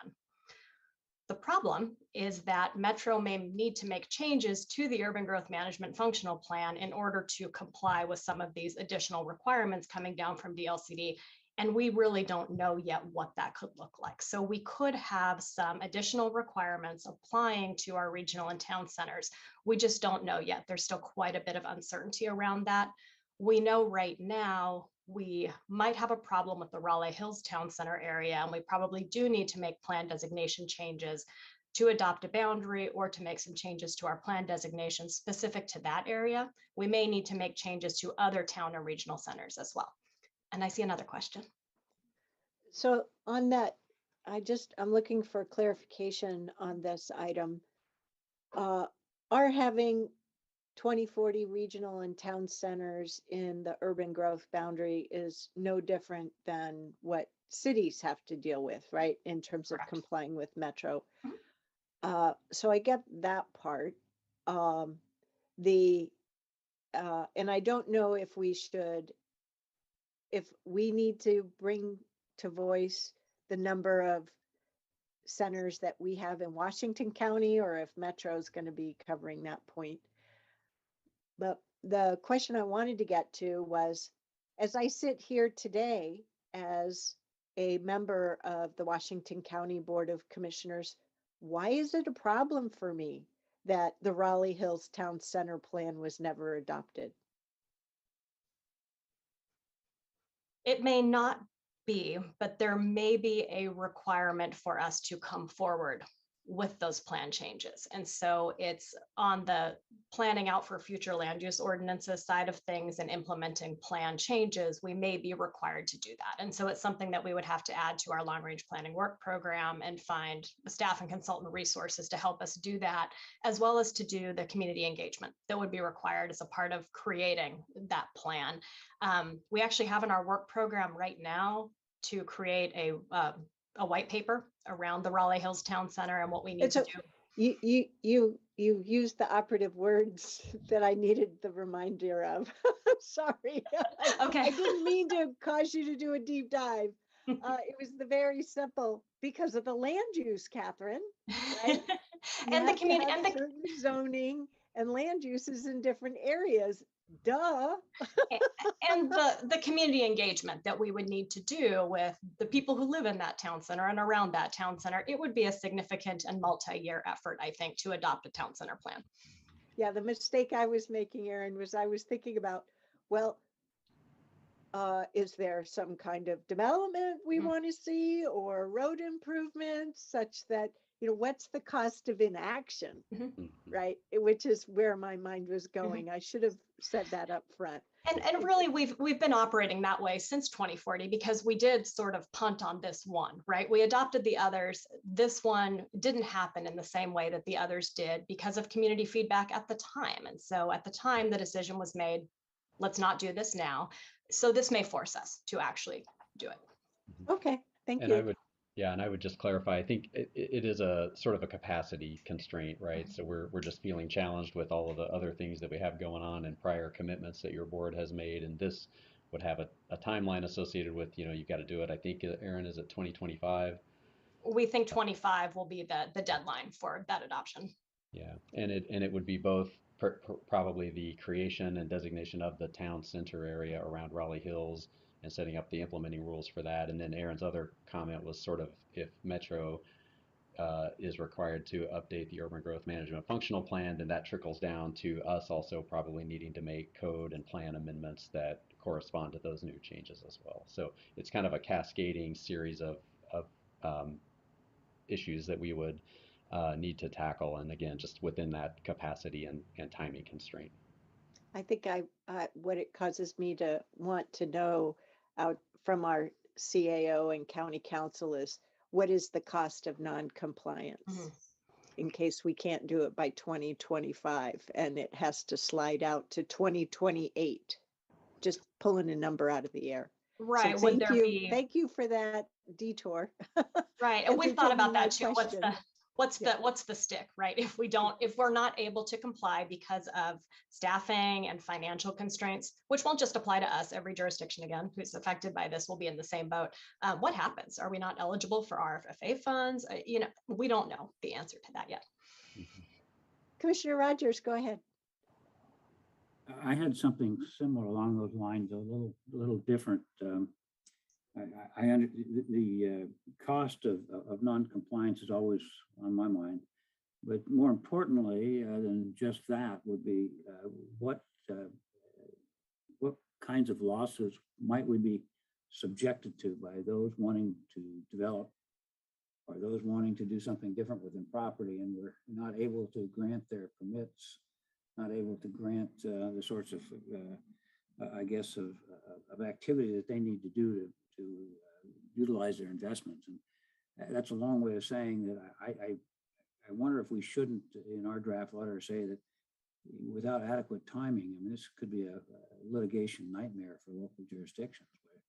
The problem is that Metro may need to make changes to the urban growth management functional plan in order to comply with some of these additional requirements coming down from DLCD. And we really don't know yet what that could look like. So we could have some additional requirements applying to our regional and town centers. We just don't know yet. There's still quite a bit of uncertainty around that. We know right now we might have a problem with the Raleigh Hills Town Center area, and we probably do need to make plan designation changes to adopt a boundary or to make some changes to our plan designation specific to that area. We may need to make changes to other town or regional centers as well. And I see another question. So on that, I'm looking for clarification on this item. Are having 2040 regional and town centers in the urban growth boundary is no different than what cities have to deal with, right? In terms of complying with Metro. So I get that part. And I don't know if we need to bring to voice the number of centers that we have in Washington County, or if Metro is going to be covering that point. But the question I wanted to get to was, as I sit here today as a member of the Washington County Board of Commissioners, why is it a problem for me that the Raleigh Hills Town Center plan was never adopted? It may not be, but there may be a requirement for us to come forward with those plan changes. And so it's on the planning out for future land use ordinances side of things and implementing plan changes, we may be required to do that. And so it's something that we would have to add to our long range planning work program and find staff and consultant resources to help us do that, as well as to do the community engagement that would be required as a part of creating that plan. We actually have in our work program right now to create a white paper around the Raleigh Hills Town Center and what we need to do. You used the operative words that I needed the reminder of. Sorry. Okay. I didn't mean to cause you to do a deep dive. It was the very simple, because of the land use, Catherine, right? And the community and the certain zoning and land uses in different areas. Duh. And the community engagement that we would need to do with the people who live in that town center and around that town center, it would be a significant and multi-year effort, I think, to adopt a town center plan. Yeah, the mistake I was making, Erin, was I was thinking about, well, is there some kind of development we want to see, or road improvements such that, what's the cost of inaction, right? Which is where my mind was going. I should have said that up front. And really, we've been operating that way since 2040 because we did sort of punt on this one, right? We adopted the others. This one didn't happen in the same way that the others did because of community feedback at the time. And so at the time, the decision was made, let's not do this now. So this may force us to actually do it. Okay, thank And you. I would just clarify, I think it is a sort of a capacity constraint, right? So we're just feeling challenged with all of the other things that we have going on and prior commitments that your board has made. And this would have a timeline associated with, you've got to do it. I think, Erin, is it 2025? We think 25 will be the deadline for that adoption. Yeah, and it would be both probably the creation and designation of the town center area around Raleigh Hills and setting up the implementing rules for that. And then Erin's other comment was sort of if Metro is required to update the urban growth management functional plan, then that trickles down to us also probably needing to make code and plan amendments that correspond to those new changes as well. So it's kind of a cascading series of issues that we would need to tackle. And again, just within that capacity and timing constraint. I think what it causes me to want to know out from our CAO and county council is what is the cost of non-compliance in case we can't do it by 2025 and it has to slide out to 2028, just pulling a number out of the air. Right. So Would there be? thank you for that detour. Right. And we've thought about that too. What's Yeah. what's the stick, right? If we're not able to comply because of staffing and financial constraints, which won't just apply to us, every jurisdiction again who's affected by this will be in the same boat. What happens? Are we not eligible for RFFA funds? We don't know the answer to that yet. Commissioner Rogers, go ahead. I had something similar along those lines, a little different. The cost of non-compliance is always on my mind, but more importantly than just that would be what kinds of losses might we be subjected to by those wanting to develop or those wanting to do something different within property, and we're not able to grant their permits, not able to grant the sorts of I guess of activity that they need to do to utilize their investments. And that's a long way of saying that I wonder if we shouldn't, in our draft letter, say that without adequate timing, I mean, this could be a litigation nightmare for local jurisdictions where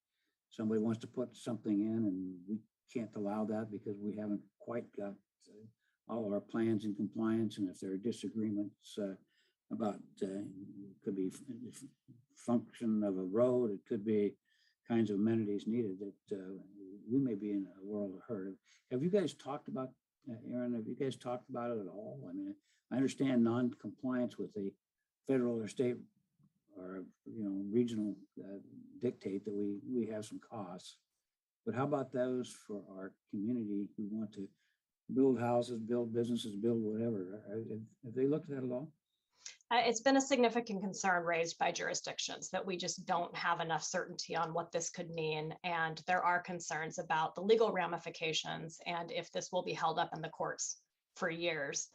somebody wants to put something in and we can't allow that because we haven't quite got all of our plans in compliance. And if there are disagreements about, could be function of a road, it could be kinds of amenities needed, that we may be in a world of hurt. Have you guys talked about, Aaron, have you guys talked about it at all? I mean, I understand non-compliance with the federal or state or regional dictate that we have some costs, but how about those for our community who want to build houses, build businesses, build whatever? Have they looked at that at all? It's been a significant concern raised by jurisdictions that we just don't have enough certainty on what this could mean. And there are concerns about the legal ramifications and if this will be held up in the courts for years.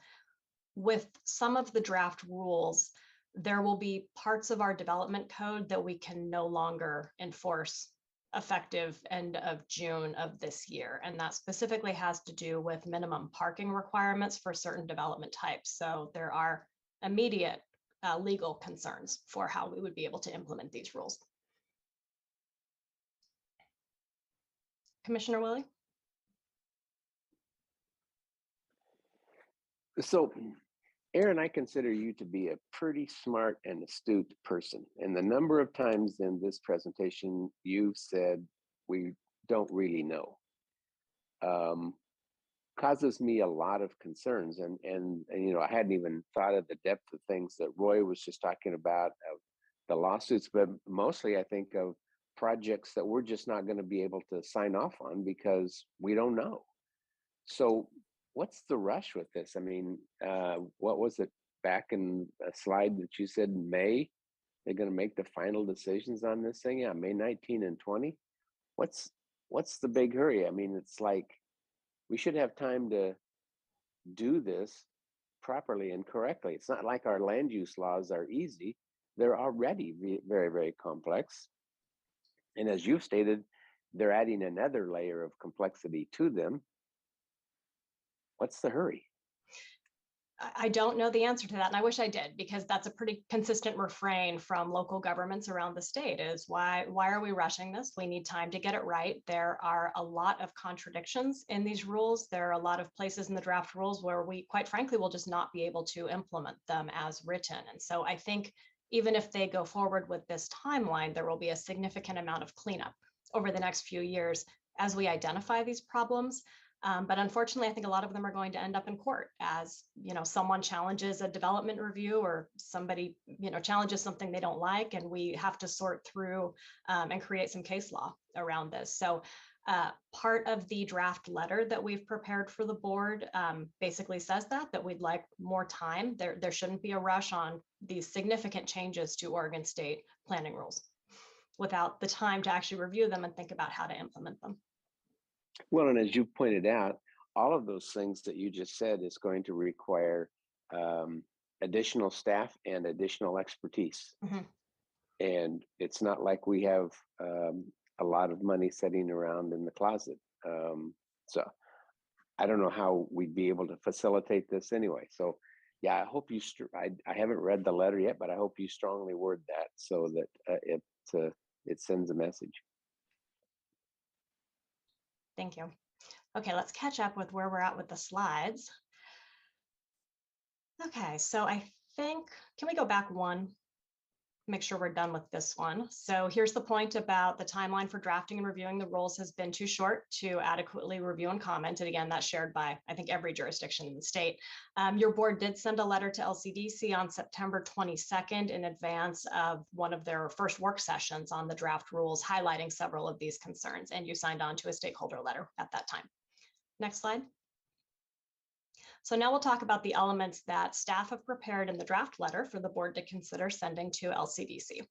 With some of the draft rules, there will be parts of our development code that we can no longer enforce effective end of June of this year. And that specifically has to do with minimum parking requirements for certain development types. So there are immediate legal concerns for how we would be able to implement these rules. Commissioner Willie? So, Aaron, I consider you to be a pretty smart and astute person. And the number of times in this presentation you've said we don't really know causes me a lot of concerns. And I hadn't even thought of the depth of things that Roy was just talking about, of the lawsuits, but mostly I think of projects that we're just not going to be able to sign off on because we don't know. So what's the rush with this? I mean, what was it back in a slide that you said in May, they're going to make the final decisions on this thing? Yeah, May 19 and 20. What's the big hurry? I mean, it's like we should have time to do this properly and correctly. It's not like our land use laws are easy. They're already very, very complex. And as you've stated, they're adding another layer of complexity to them. What's the hurry? I don't know the answer to that, and I wish I did, because that's a pretty consistent refrain from local governments around the state is why are we rushing this? We need time to get it right. There are a lot of contradictions in these rules. There are a lot of places in the draft rules where we, quite frankly, will just not be able to implement them as written. And so I think even if they go forward with this timeline, there will be a significant amount of cleanup over the next few years as we identify these problems. But unfortunately, I think a lot of them are going to end up in court as, someone challenges a development review or somebody, challenges something they don't like, and we have to sort through and create some case law around this. So part of the draft letter that we've prepared for the board basically says that we'd like more time. There shouldn't be a rush on these significant changes to Oregon state planning rules without the time to actually review them and think about how to implement them. Well, and as you pointed out, all of those things that you just said is going to require additional staff and additional expertise. Mhm. And it's not like we have a lot of money sitting around in the closet. So I don't know how we'd be able to facilitate this anyway. So yeah, I hope you, I haven't read the letter yet, but I hope you strongly word that so that it sends a message. Thank you. Okay, let's catch up with where we're at with the slides. Okay, so I think, can we go back one? Make sure we're done with this one. So here's the point about the timeline for drafting and reviewing the rules has been too short to adequately review and comment. And again, that's shared by, I think, every jurisdiction in the state. Your board did send a letter to LCDC on September 22nd in advance of one of their first work sessions on the draft rules, highlighting several of these concerns. And you signed on to a stakeholder letter at that time. Next slide. So now we'll talk about the elements that staff have prepared in the draft letter for the board to consider sending to LCDC.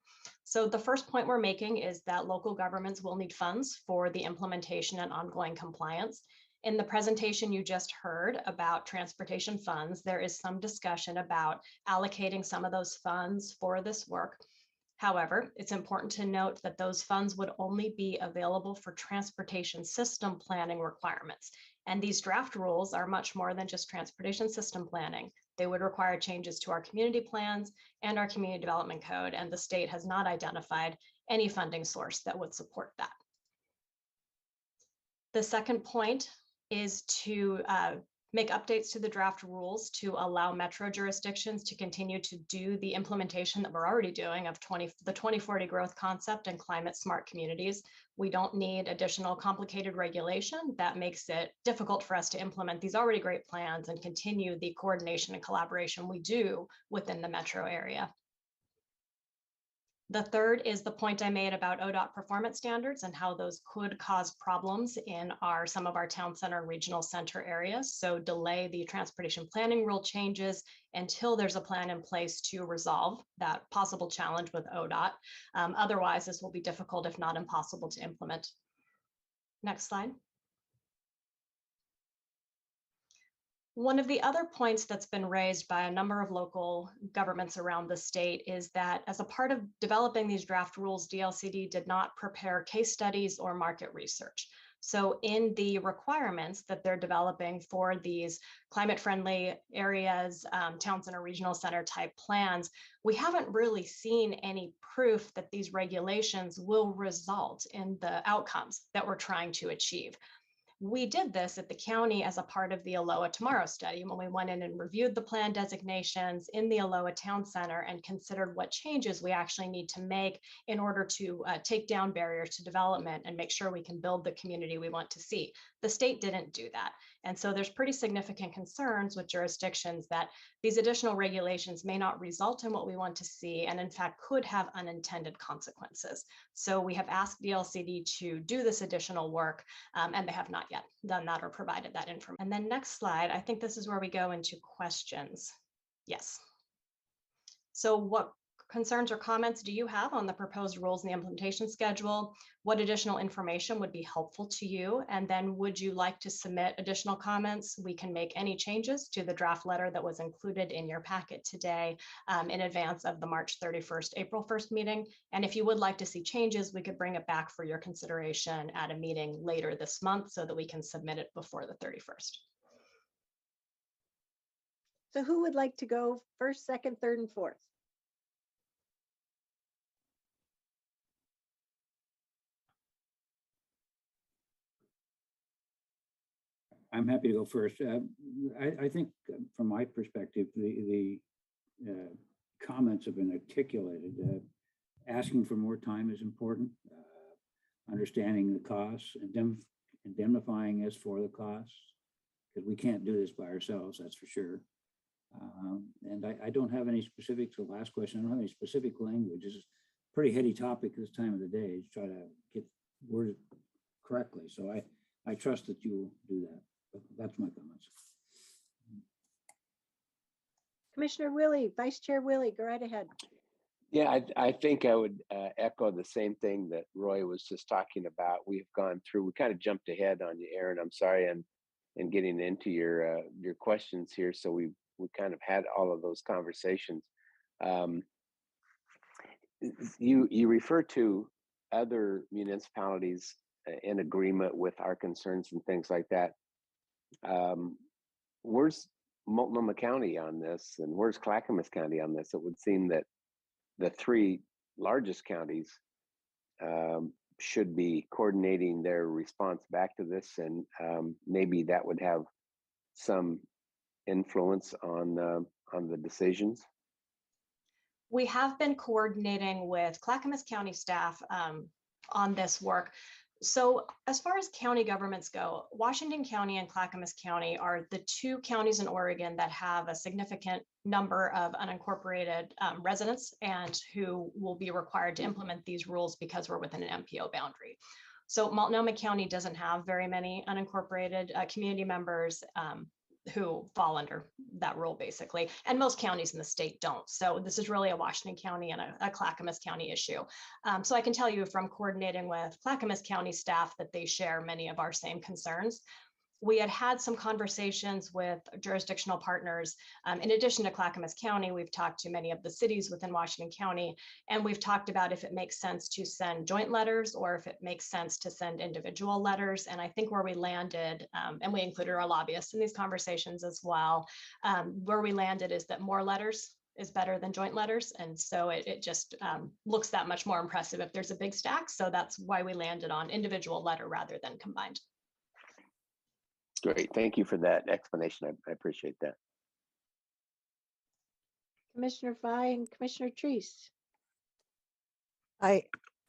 So the first point we're making is that local governments will need funds for the implementation and ongoing compliance. In the presentation you just heard about transportation funds, there is some discussion about allocating some of those funds for this work. However, it's important to note that those funds would only be available for transportation system planning requirements. And these draft rules are much more than just transportation system planning. They would require changes to our community plans and our community development code, and the state has not identified any funding source that would support that. The second point is to make updates to the draft rules to allow metro jurisdictions to continue to do the implementation that we're already doing of the 2040 growth concept and climate smart communities. We don't need additional complicated regulation that makes it difficult for us to implement these already great plans and continue the coordination and collaboration we do within the metro area. The third is the point I made about ODOT performance standards and how those could cause problems in some of our town center and regional center areas. So delay the transportation planning rule changes until there's a plan in place to resolve that possible challenge with ODOT. Otherwise, this will be difficult, if not impossible, to implement. Next slide. One of the other points that's been raised by a number of local governments around the state is that as a part of developing these draft rules, DLCD did not prepare case studies or market research. So in the requirements that they're developing for these climate-friendly areas, town center, regional center type plans, we haven't really seen any proof that these regulations will result in the outcomes that we're trying to achieve. We did this at the county as a part of the Aloha Tomorrow study when we went in and reviewed the plan designations in the Aloha Town Center and considered what changes we actually need to make in order to take down barriers to development and make sure we can build the community we want to see. The state didn't do that. And so there's pretty significant concerns with jurisdictions that these additional regulations may not result in what we want to see and in fact could have unintended consequences. So we have asked DLCD to do this additional work and they have not yet done that or provided that information. And then next slide, I think this is where we go into questions. Yes. So what concerns or comments do you have on the proposed rules and the implementation schedule? What additional information would be helpful to you? And then would you like to submit additional comments? We can make any changes to the draft letter that was included in your packet today in advance of the March 31st, April 1st meeting. And if you would like to see changes, we could bring it back for your consideration at a meeting later this month so that we can submit it before the 31st. So who would like to go first, second, third, and fourth? I'm happy to go first. I think from my perspective, the comments have been articulated. Asking for more time is important. Understanding the costs, indemnifying us for the costs, because we can't do this by ourselves, that's for sure. And I don't have any specifics. The last question, I don't have any specific language. This is a pretty heady topic this time of the day to try to get worded correctly. So I trust that you will do that. But that's my comments. Commissioner Willie, Vice Chair Willie, go right ahead. Yeah, I think I would echo the same thing that Roy was just talking about. We've gone through, we kind of jumped ahead on you, Aaron. I'm sorry, and getting into your questions here. So we kind of had all of those conversations. You refer to other municipalities in agreement with our concerns and things like that. Where's Multnomah County on this, and where's Clackamas County on this? It would seem that the three largest counties should be coordinating their response back to this, and maybe that would have some influence on the decisions. We have been coordinating with Clackamas County staff on this work. So as far as county governments go, Washington County and Clackamas County are the two counties in Oregon that have a significant number of unincorporated residents and who will be required to implement these rules because we're within an MPO boundary. So Multnomah County doesn't have very many unincorporated community members who fall under that rule, basically. And most counties in the state don't. So this is really a Washington County and a Clackamas County issue. So I can tell you from coordinating with Clackamas County staff that they share many of our same concerns. We had some conversations with jurisdictional partners. In addition to Clackamas County, we've talked to many of the cities within Washington County, and we've talked about if it makes sense to send joint letters or if it makes sense to send individual letters. And I think where we landed, and we included our lobbyists in these conversations as well, where we landed is that more letters is better than joint letters. And so it just looks that much more impressive if there's a big stack. So that's why we landed on individual letter rather than combined. Great, thank you for that explanation. I appreciate that. Commissioner Fye and Commissioner Treese. I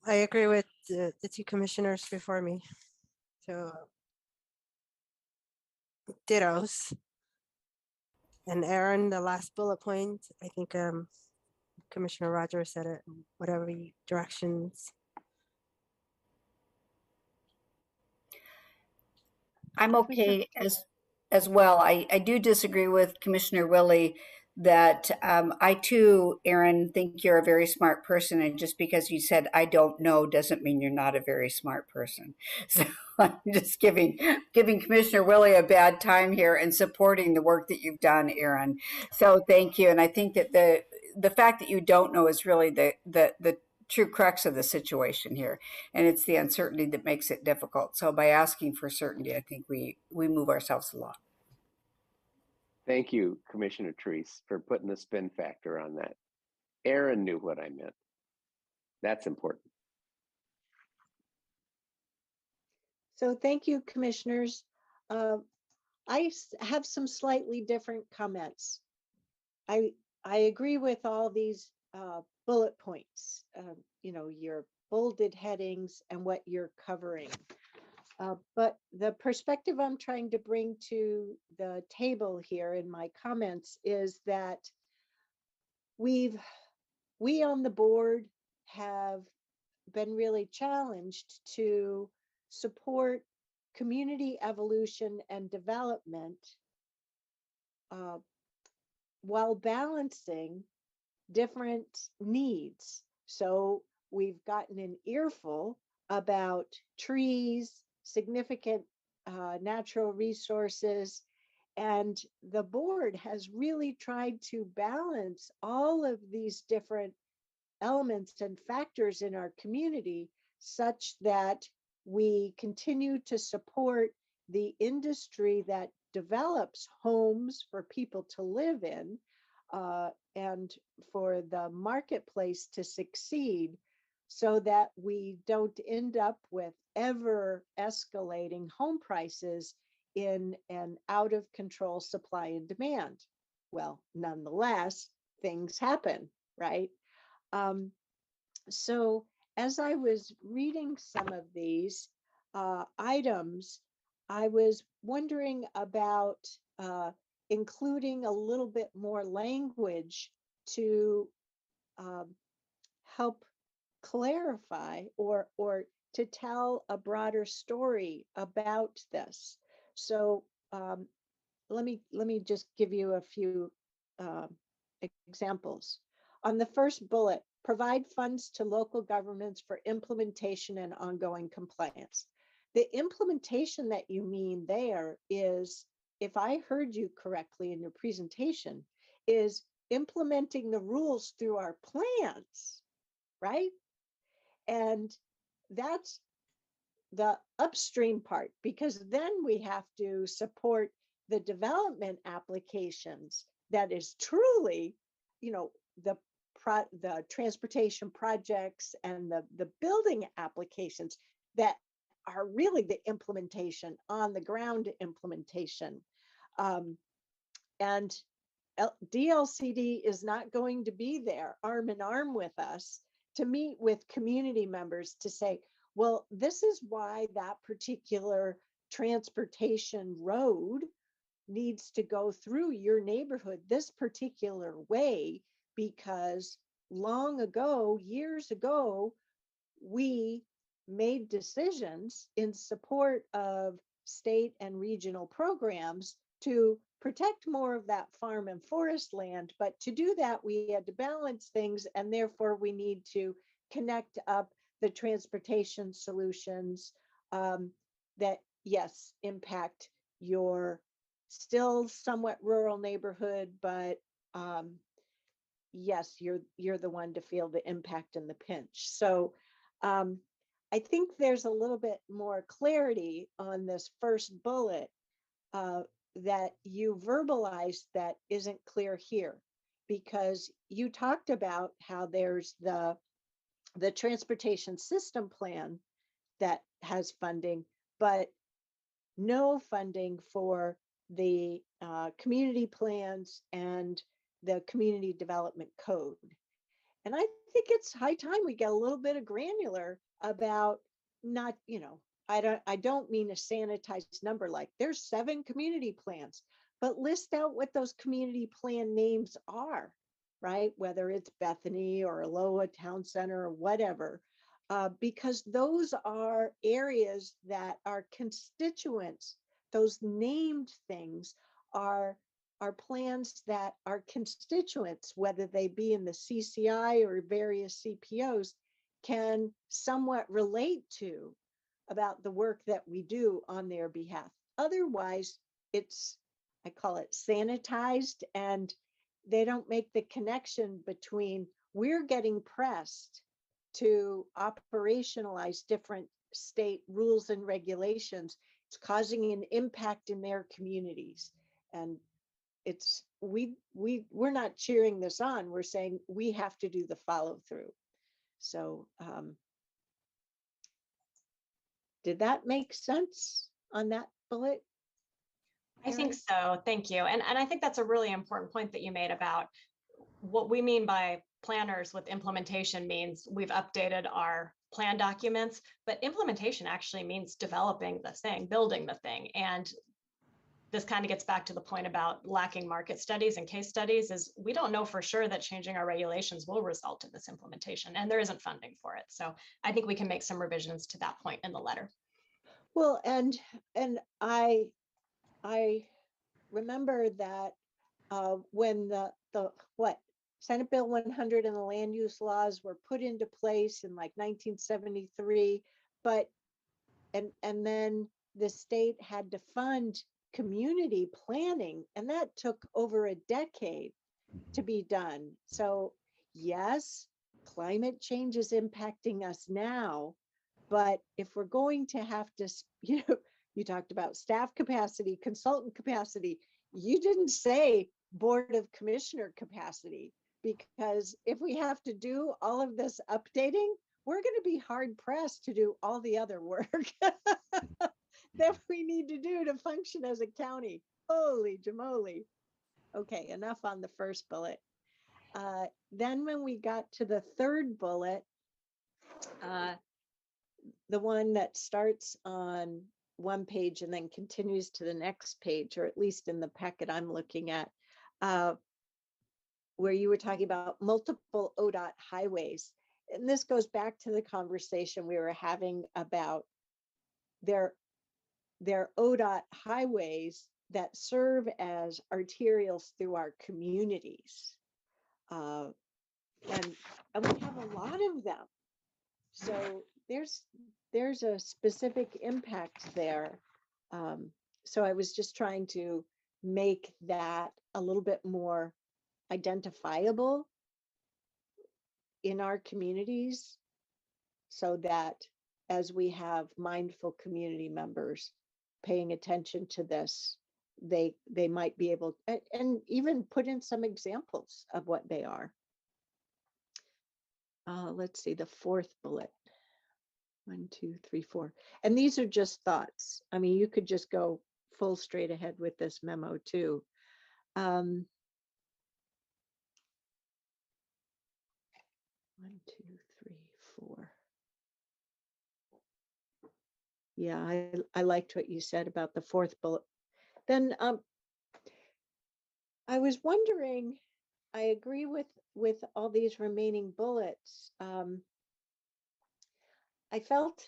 agree with the two commissioners before me. So dittos. And Aaron, the last bullet point, I think Commissioner Rogers said it, whatever directions. I'm okay as well. I do disagree with Commissioner Willie that I too, Aaron, think you're a very smart person. And just because you said I don't know doesn't mean you're not a very smart person. So I'm just giving Commissioner Willie a bad time here and supporting the work that you've done, Aaron. So thank you. And I think that the fact that you don't know is really the true crux of the situation here. And it's the uncertainty that makes it difficult. So by asking for certainty, I think we move ourselves along. Thank you, Commissioner Treese, for putting the spin factor on that. Aaron knew what I meant. That's important. So thank you, commissioners. I have some slightly different comments. I agree with all these bullet points, your bolded headings and what you're covering. But the perspective I'm trying to bring to the table here in my comments is that we on the board have been really challenged to support community evolution and development while balancing different needs. So we've gotten an earful about trees, significant natural resources, and the board has really tried to balance all of these different elements and factors in our community such that we continue to support the industry that develops homes for people to live in and for the marketplace to succeed, so that we don't end up with ever escalating home prices in an out of control supply and demand. Well, nonetheless, things happen, right? So as I was reading some of these items, I was wondering about including a little bit more language to help clarify or to tell a broader story about this. So let me just give you a few examples. On the first bullet, provide funds to local governments for implementation and ongoing compliance. The implementation that you mean there is, if I heard you correctly in your presentation, is implementing the rules through our plans, right? And that's the upstream part, because then we have to support the development applications that is truly, you know, the transportation projects and the building applications that are really the implementation, on the ground implementation. And DLCD is not going to be there arm in arm with us to meet with community members to say, well, this is why that particular transportation road needs to go through your neighborhood this particular way, because long ago, years ago, we made decisions in support of state and regional programs to protect more of that farm and forest land. But to do that, we had to balance things, and therefore we need to connect up the transportation solutions that, yes, impact your still somewhat rural neighborhood, but yes, you're the one to feel the impact and the pinch. So I think there's a little bit more clarity on this first bullet that you verbalized that isn't clear here, because you talked about how there's the transportation system plan that has funding, but no funding for the community plans and the community development code. And I think it's high time we get a little bit of granular about, not, you know, I don't mean a sanitized number, like there's 7 community plans, but list out what those community plan names are, right? Whether it's Bethany or Aloha Town Center or whatever, because those are areas that our constituents, those named things are plans that our constituents, whether they be in the CCI or various CPOs, can somewhat relate to about the work that we do on their behalf. Otherwise, it's, I call it sanitized, and they don't make the connection between we're getting pressed to operationalize different state rules and regulations. It's causing an impact in their communities. And it's, we're not cheering this on. We're saying we have to do the follow through. So did that make sense on that bullet? I think so. Thank you. And I think that's a really important point that you made about what we mean by planners with implementation. Means we've updated our plan documents, but implementation actually means developing the thing, building the thing. And this kind of gets back to the point about lacking market studies and case studies, is we don't know for sure that changing our regulations will result in this implementation, and there isn't funding for it. So I think we can make some revisions to that point in the letter. Well, and I remember that when the Senate Bill 100 and the land use laws were put into place in like 1973, but and then the state had to fund community planning, and that took over a decade to be done. So yes, climate change is impacting us now, but if we're going to have to, you know, you talked about staff capacity, consultant capacity, you didn't say Board of Commissioner capacity, because if we have to do all of this updating, we're going to be hard pressed to do all the other work that we need to do to function as a county. Holy jamoly. Okay, enough on the first bullet. Then when we got to the third bullet, the one that starts on one page and then continues to the next page, or at least in the packet I'm looking at, where you were talking about multiple ODOT highways. And this goes back to the conversation we were having about their ODOT highways that serve as arterials through our communities. and we have a lot of them. So there's a specific impact there. So I was just trying to make that a little bit more identifiable in our communities, so that as we have mindful community members paying attention to this, they might be able, and even put in some examples of what they are. Let's see, the fourth bullet. 1, 2, 3, 4. And these are just thoughts. I mean, you could just go full straight ahead with this memo too. 1, 2, 3, 4. Yeah, I liked what you said about the fourth bullet. Then I was wondering, I agree with all these remaining bullets. I felt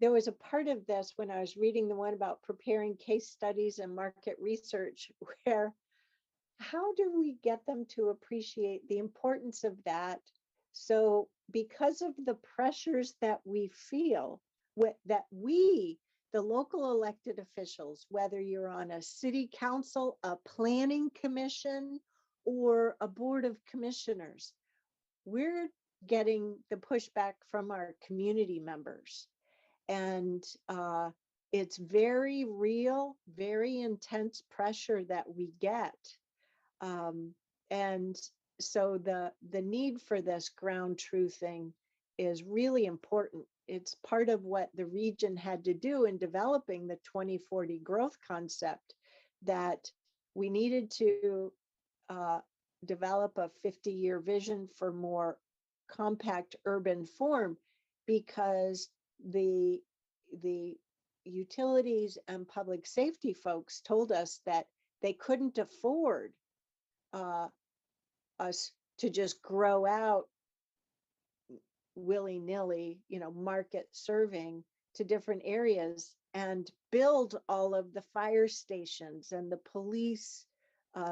there was a part of this when I was reading the one about preparing case studies and market research, where how do we get them to appreciate the importance of that? So because of the pressures that we feel, that we, the local elected officials, whether you're on a city council, a planning commission, or a board of commissioners, we're getting the pushback from our community members. And it's very real, very intense pressure that we get. And so the need for this ground truthing is really important. It's part of what the region had to do in developing the 2040 growth concept, that we needed to develop a 50-year vision for more compact urban form, because the utilities and public safety folks told us that they couldn't afford us to just grow out willy-nilly, market serving to different areas and build all of the fire stations and the police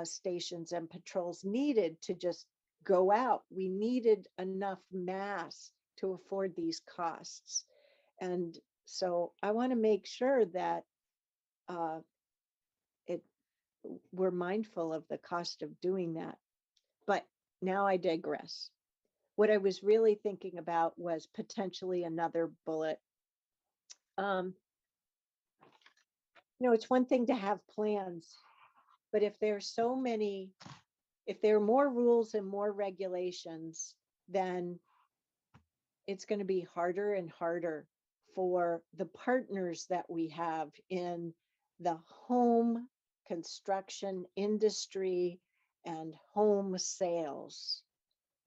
stations and patrols needed to just go out. We needed enough mass to afford these costs. And so I want to make sure that we're mindful of the cost of doing that. But now I digress. What I was really thinking about was potentially another bullet. It's one thing to have plans, but if there's so many, if there are more rules and more regulations, then it's going to be harder and harder for the partners that we have in the home construction industry and home sales.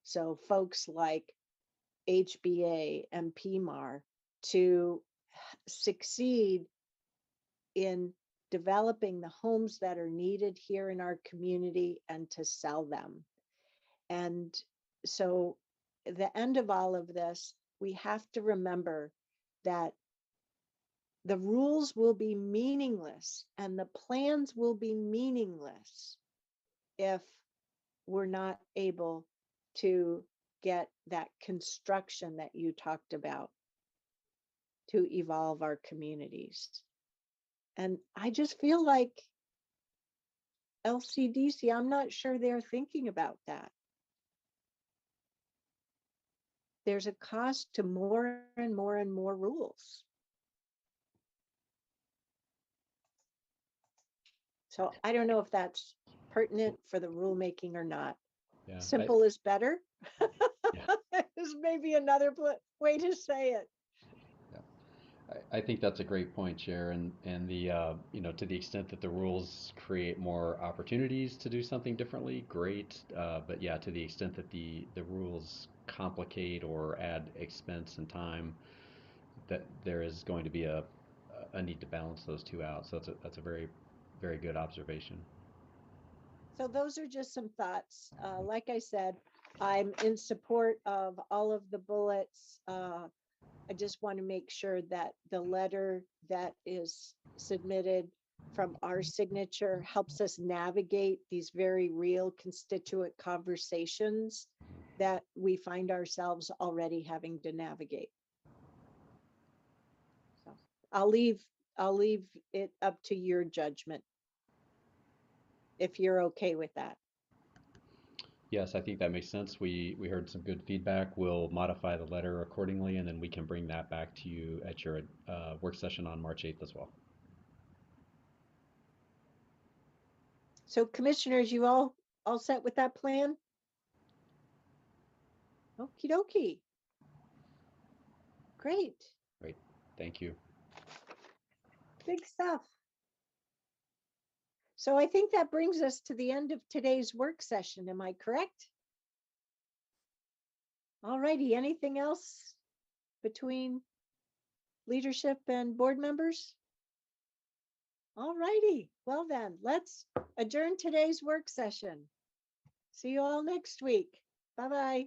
So folks like HBA and PMAR to succeed in developing the homes that are needed here in our community and to sell them. And so the end of all of this, we have to remember that the rules will be meaningless and the plans will be meaningless if we're not able to get that construction that you talked about to evolve our communities. And I just feel like LCDC, I'm not sure they're thinking about that. There's a cost to more and more and more rules. So I don't know if that's pertinent for the rulemaking or not. Yeah, Simple is better. Yeah. Is maybe another way to say it. I think that's a great point, Chair, and the to the extent that the rules create more opportunities to do something differently, great. But yeah, to the extent that the rules complicate or add expense and time, that there is going to be a need to balance those two out. So that's a very, very good observation. So those are just some thoughts. Like I said, I'm in support of all of the bullets. I just want to make sure that the letter that is submitted from our signature helps us navigate these very real constituent conversations that we find ourselves already having to navigate. So I'll leave it up to your judgment, if you're okay with that. Yes, I think that makes sense. We heard some good feedback. We'll modify the letter accordingly, and then we can bring that back to you at your work session on March 8th as well. So commissioners, you all set with that plan? Okie dokie. Great. Great. Thank you. Big stuff. So I think that brings us to the end of today's work session. Am I correct? All righty. Anything else between leadership and board members? All righty. Well then, let's adjourn today's work session. See you all next week. Bye-bye.